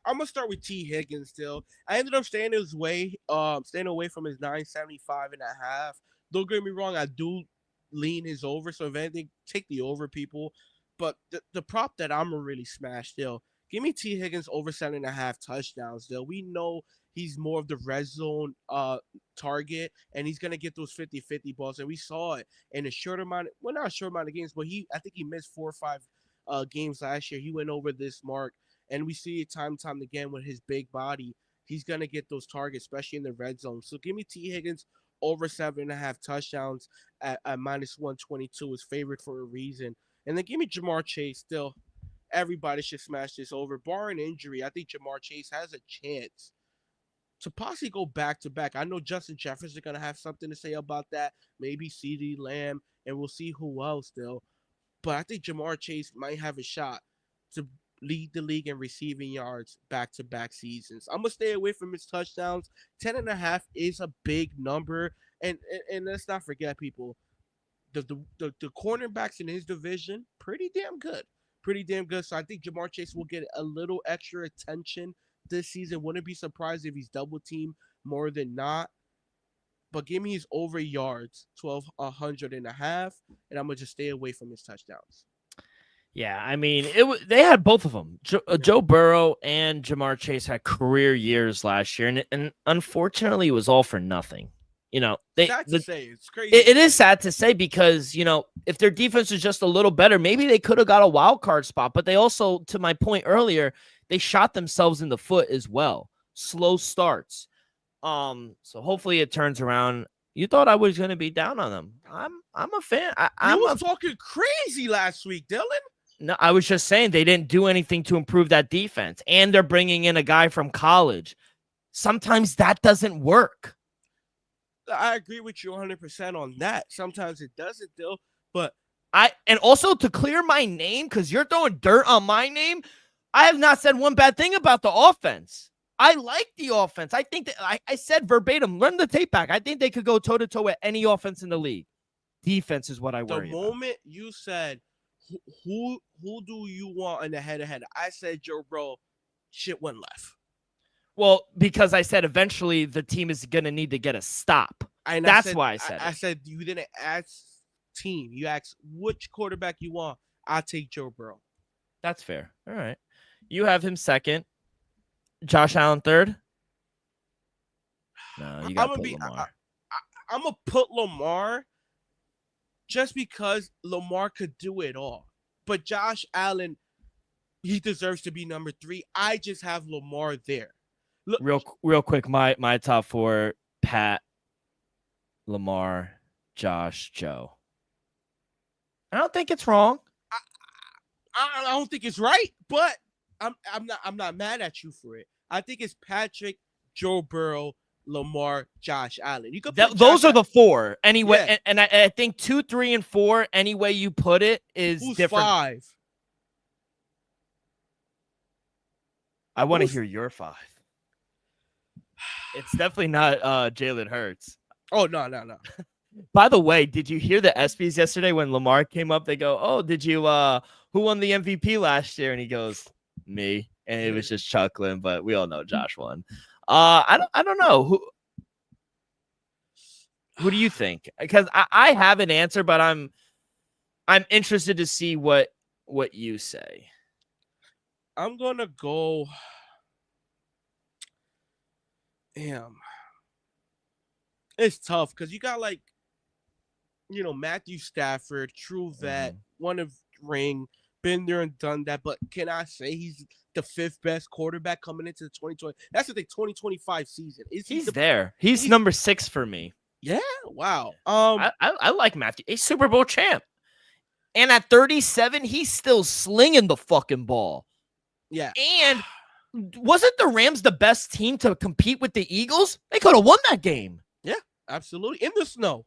gonna start with T. Higgins. Still, I ended up staying away from his 975.5. Don't get me wrong, I do lean his over. So if anything, take the over, people. But the prop that I'm gonna really smash, still, give me T. Higgins over 7.5 touchdowns. Still, we know he's more of the red zone target, and he's gonna get those 50-50 balls, and we saw it in a short amount. Well, not a short amount of games, but I think he missed 4 or 5 games last year. He went over this mark, and we see it time and time again with his big body. He's gonna get those targets, especially in the red zone. So give me T. Higgins over 7.5 touchdowns at -122. Is favored for a reason. And then give me Jamar Chase. Still, everybody should smash this over. Barring injury, I think Jamar Chase has a chance to possibly go back-to-back. I know Justin Jefferson is going to have something to say about that. Maybe CeeDee Lamb, and we'll see who else still. But I think Jamar Chase might have a shot to lead the league in receiving yards back-to-back seasons. I'm going to stay away from his touchdowns. 10.5 is a big number. And let's not forget, people, the cornerbacks in his division, pretty damn good. Pretty damn good. So I think Jamar Chase will get a little extra attention this season. Wouldn't be surprised if he's double teamed more than not. But give me his over yards, 1,200.5, and I'm gonna just stay away from his touchdowns. Yeah, I mean, they had both of them. Joe Burrow and Jamar Chase had career years last year, and unfortunately, it was all for nothing. You know, Sad to say, it's crazy. It is sad to say because, you know, if their defense was just a little better, maybe they could have got a wild card spot. But they also, to my point earlier, they shot themselves in the foot as well. Slow starts. So hopefully it turns around. You thought I was going to be down on them. I'm a fan. I was talking crazy last week, Dylan. No, I was just saying they didn't do anything to improve that defense, and they're bringing in a guy from college. Sometimes that doesn't work. I agree with you 100% on that. Sometimes it doesn't, though. But and also to clear my name, because you're throwing dirt on my name, I have not said one bad thing about the offense. I like the offense. I think that I said verbatim, run the tape back. I think they could go toe-to-toe with any offense in the league. Defense is what I worry about. The moment you said, who do you want in the head-to-head? I said, Joe Burrow, shit went left. Well, because I said eventually the team is going to need to get a stop. And that's why I said I said you didn't ask team. You asked which quarterback you want. I'll take Joe Burrow. That's fair. All right. You have him second. Josh Allen third? No, you got to put Lamar. I'm going to put Lamar just because Lamar could do it all. But Josh Allen, he deserves to be number 3. I just have Lamar there. Look, real quick, my top 4: Pat, Lamar, Josh, Joe. I don't think it's wrong. I don't think it's right, but I'm not mad at you for it. I think it's Patrick, Joe Burrow, Lamar, Josh Allen. You could those are the 4 anyway, yeah. and I think 2, 3, and 4. Any way you put it is Who's different. 5? I want to hear your 5. It's definitely not Jalen Hurts. Oh, no. By the way, did you hear the ESPYs yesterday when Lamar came up? They go, "Oh, did you who won the MVP last year?" And he goes, "Me." And it was just chuckling, but we all know Josh won. I don't know who do you think? Because I have an answer, but I'm interested to see what you say. I'm gonna go. Damn. It's tough because you got Matthew Stafford, true vet, one of ring, been there and done that. But can I say he's the 5th best quarterback coming into the 2020? That's the 2025 season. He's there. He's number 6 for me. Yeah. Wow. I like Matthew. He's Super Bowl champ. And at 37, he's still slinging the fucking ball. Yeah. And wasn't the Rams the best team to compete with the Eagles? They could have won that game. Yeah, absolutely. In the snow.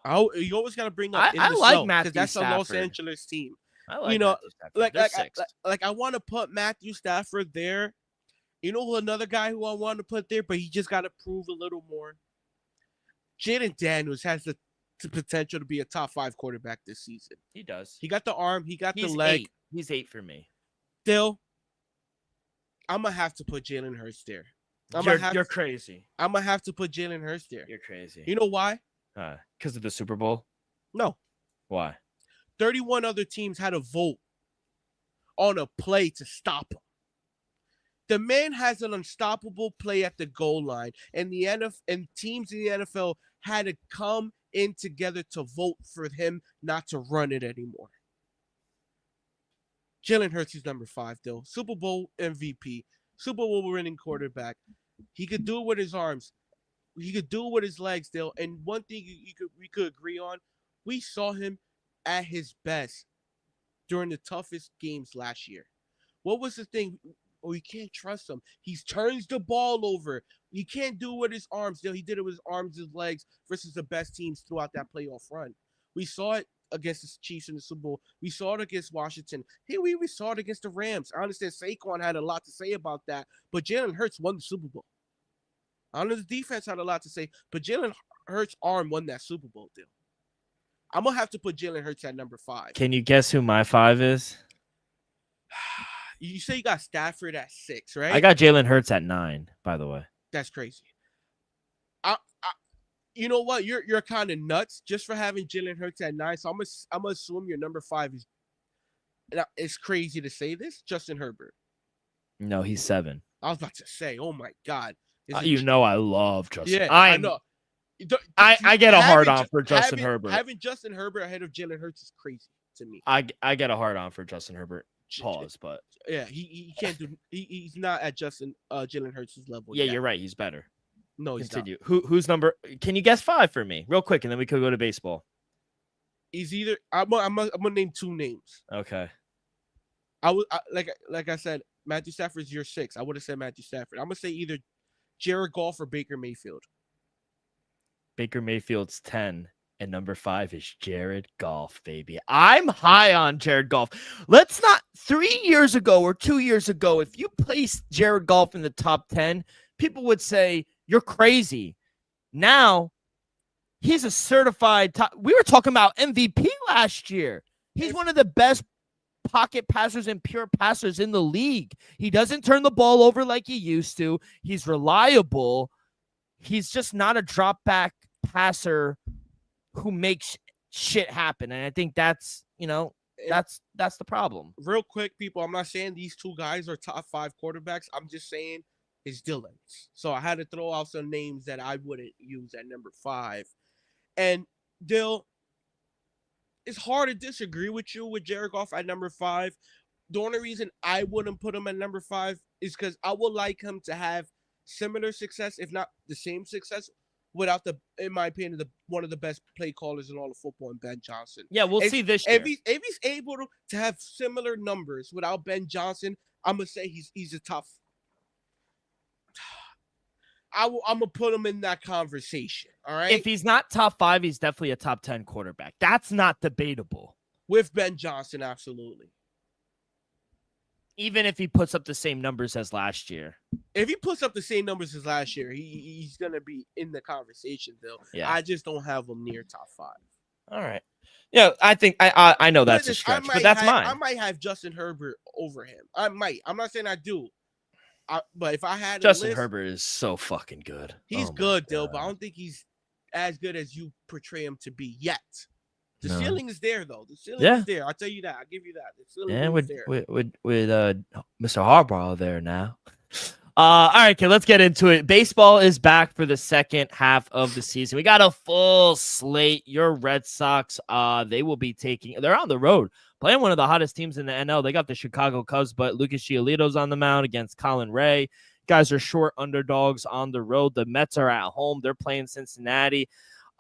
You always got to bring up I like Matthew because that's Stafford. a Los Angeles team. I like Matthew Stafford. Like I want to put Matthew Stafford there. You know who another guy who I want to put there, but he just got to prove a little more. Jaden Daniels has the potential to be a top 5 quarterback this season. He does. He got the arm. He got the leg. 8. He's 8 for me. Still, I'm going to have to put Jalen Hurts there. You're crazy. I'm going to have to put Jalen Hurts there. You're crazy. You know why? Because of the Super Bowl? No. Why? 31 other teams had a vote on a play to stop him. The man has an unstoppable play at the goal line, and the NFL and teams in the NFL had to come in together to vote for him not to run it anymore. Jalen Hurts is number 5, though. Super Bowl MVP, Super Bowl winning quarterback. He could do it with his arms. He could do it with his legs, still. And one thing we could agree on, we saw him at his best during the toughest games last year. What was the thing? Oh, you can't trust him. He turns the ball over. He can't do it with his arms. He did it with his arms, his legs versus the best teams throughout that playoff run. We saw it against the Chiefs in the Super Bowl. We saw it against Washington. Hey, we saw it against the Rams. I understand Saquon had a lot to say about that, but Jalen Hurts won the Super Bowl. I know the defense had a lot to say, but Jalen Hurts' arm won that Super Bowl deal. I'm going to have to put Jalen Hurts at number 5. Can you guess who my 5 is? You say you got Stafford at 6, right? I got Jalen Hurts at 9, by the way. That's crazy. You know what? You're kind of nuts just for having Jalen Hurts at 9. So I'm gonna assume your number 5 is. Now, it's crazy to say this, Justin Herbert. No, he's 7. I was about to say, oh my God. I love Justin. Yeah, I know. I get a hard on for Justin Herbert. Having Justin Herbert ahead of Jalen Hurts is crazy to me. I get a hard on for Justin Herbert. Pause, but yeah, he can't do. He's not at Jalen Hurts' level. Yeah, yet. you're right. He's better. No, he's Continue. not. Who's number? Can you guess 5 for me, real quick, and then we could go to baseball. He's either. I'm gonna name 2 names. Okay. Like I said, Matthew Stafford's your 6. I would have said Matthew Stafford. I'm gonna say either Jared Goff or Baker Mayfield. Baker Mayfield's 10. And number 5 is Jared Goff, baby. I'm high on Jared Goff. Let's not 3 years ago or 2 years ago, if you placed Jared Goff in the top 10, people would say you're crazy. Now, he's a certified top. We were talking about MVP last year. He's one of the best pocket passers and pure passers in the league. He doesn't turn the ball over like he used to. He's reliable. He's just not a drop back passer who makes shit happen. And I think that's the problem. Real quick, people, I'm not saying these 2 guys are top 5 quarterbacks. I'm just saying it's Dylan's. So I had to throw out some names that I wouldn't use at number 5. And Dill, it's hard to disagree with you with Jared Goff at number 5. The only reason I wouldn't put him at number 5 is because I would like him to have similar success, if not the same success, without in my opinion, one of the best play callers in all of football, and Ben Johnson. Yeah, we'll see this year. If he's able to have similar numbers without Ben Johnson, I'm gonna say he's a tough. I'm gonna put him in that conversation. All right. If he's not top 5, he's definitely a top 10 quarterback. That's not debatable. With Ben Johnson, absolutely. Even if he puts up the same numbers as last year. If he puts up the same numbers as last year, he's going to be in the conversation, though. Yeah. I just don't have him near top 5. All right. Yeah, I think I know that's a stretch, but that's mine. I might have Justin Herbert over him. I might. I'm not saying I do. But if I had Justin Herbert is so fucking good. He's good, though, but I don't think he's as good as you portray him to be yet. The ceiling is there, though. The ceiling is there. I'll tell you that. I'll give you that. The ceiling is there. With Mr. Harbaugh there now. All right, okay, let's get into it. Baseball is back for the second half of the season. We got a full slate. Your Red Sox, they're on the road playing one of the hottest teams in the NL. They got the Chicago Cubs, but Lucas Giolito's on the mound against Colin Ray. Guys are short underdogs on the road. The Mets are at home. They're playing Cincinnati.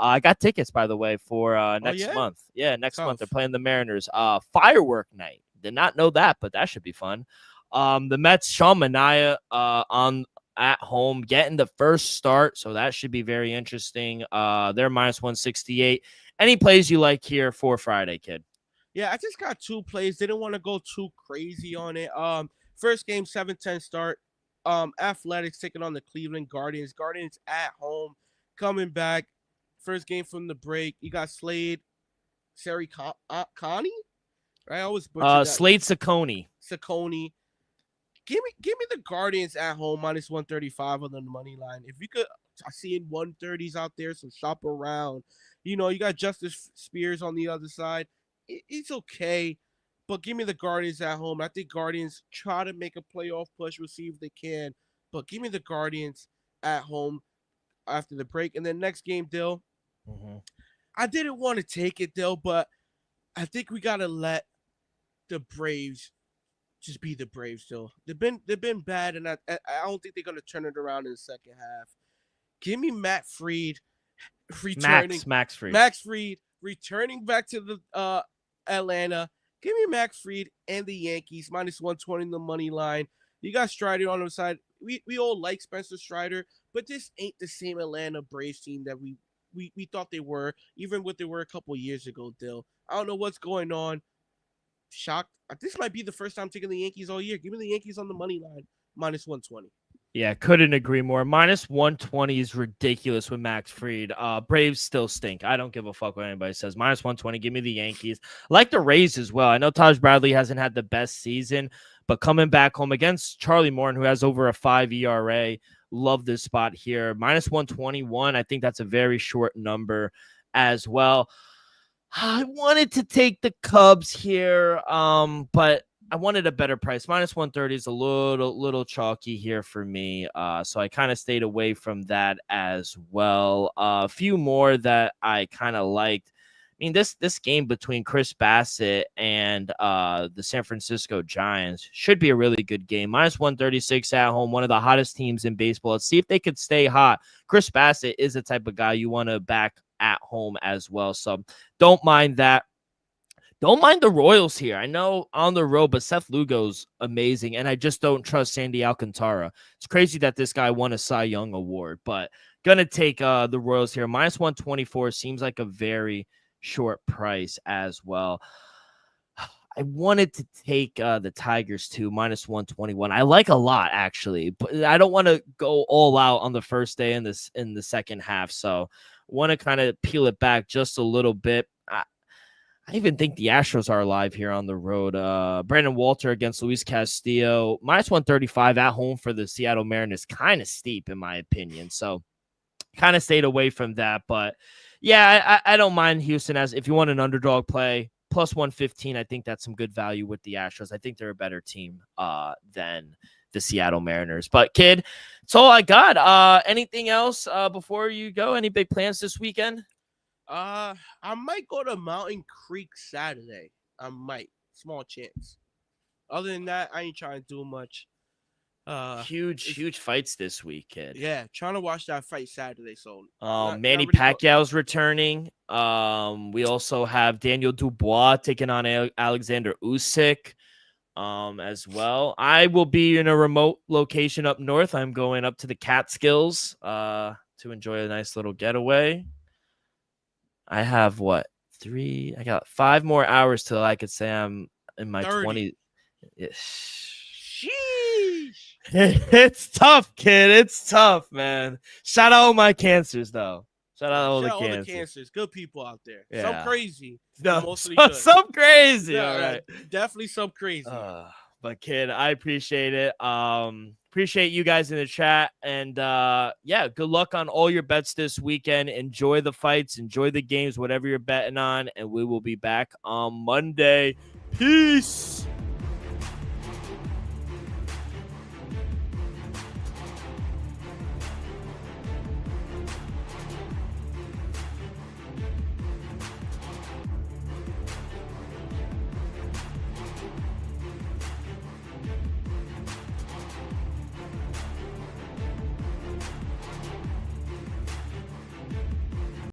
I got tickets, by the way, for next month. Yeah, next month they're playing the Mariners. Firework night. Did not know that, but that should be fun. The Mets, Sean Manaea at home, getting the first start, so that should be very interesting. They're minus 168. Any plays you like here for Friday, kid? Yeah, I just got 2 plays. Didn't want to go too crazy on it. First game, 7-10 start. Athletics taking on the Cleveland Guardians. Guardians at home, coming back. First game from the break. You got Slade Connie? I always butcher that. Slade Ciccone. Give me the Guardians at home minus 135 on the money line. If you could, I see in 130s out there, so shop around. You got Justice Spears on the other side. It's okay, but give me the Guardians at home. I think Guardians try to make a playoff push. We'll see if they can, but give me the Guardians at home after the break. And then next game, Dill. I didn't want to take it, Dill, but I think we gotta let the Braves just be the Braves, Dill. They've been bad, and I don't think they're gonna turn it around in the second half. Give me Matt Fried returning. Max Fried. Max Fried returning back to the Atlanta. Give me Max Fried and the Yankees minus 120 in the money line. You got Strider on the side. We all like Spencer Strider, but this ain't the same Atlanta Braves team that we thought they were, even what they were a couple years ago, Dill. I don't know what's going on. Shocked. This might be the first time taking the Yankees all year. Give me the Yankees on the money line, minus 120. Yeah, couldn't agree more. Minus 120 is ridiculous with Max Fried. Braves still stink. I don't give a fuck what anybody says. Minus 120, give me the Yankees. I like the Rays as well. I know Taj Bradley hasn't had the best season, but coming back home against Charlie Morton, who has over a 5 ERA, love this spot here. Minus 121, I think that's a very short number as well. I wanted to take the Cubs here, but I wanted a better price. Minus 130 is a little chalky here for me. So I kind of stayed away from that as well. A few more that I kind of liked. I mean, this game between Chris Bassett and the San Francisco Giants should be a really good game. Minus 136 at home, one of the hottest teams in baseball. Let's see if they could stay hot. Chris Bassett is the type of guy you want to back at home as well. So don't mind that. Don't mind the Royals here. I know on the road, but Seth Lugo's amazing, and I just don't trust Sandy Alcantara. It's crazy that this guy won a Cy Young award, but gonna take the Royals here. Minus 124 seems like a very short price as well. I wanted to take the Tigers too, minus 121. I like a lot, actually, but I don't want to go all out on the first day in the second half, so want to kind of peel it back just a little bit. I even think the Astros are alive here on the road. Brandon Walter against Luis Castillo. Minus 135 at home for the Seattle Mariners. Kind of steep, in my opinion. So kind of stayed away from that. But, yeah, I don't mind Houston as if you want an underdog play. Plus 115, I think that's some good value with the Astros. I think they're a better team than the Seattle Mariners. But, kid, that's all I got. Anything else before you go? Any big plans this weekend? I might go to Mountain Creek Saturday. I might. Small chance. Other than that, I ain't trying to do much. Huge fights this week, kid. Yeah, trying to watch that fight Saturday. So Manny Pacquiao's returning. We also have Daniel Dubois taking on Alexander Usyk as well. I will be in a remote location up north. I'm going up to the Catskills to enjoy a nice little getaway. I have I got 5 more hours till I could say I'm in my 20s. Sheesh. It's tough, kid. It's tough, man. Shout out all my cancers, though. Shout out all the cancers. Good people out there. Yeah. Some crazy. No, mostly good. some crazy. Yeah, all right. Definitely some crazy. But kid, I appreciate it. Appreciate you guys in the chat. And yeah, good luck on all your bets this weekend. Enjoy the fights, enjoy the games, whatever you're betting on. And we will be back on Monday. Peace.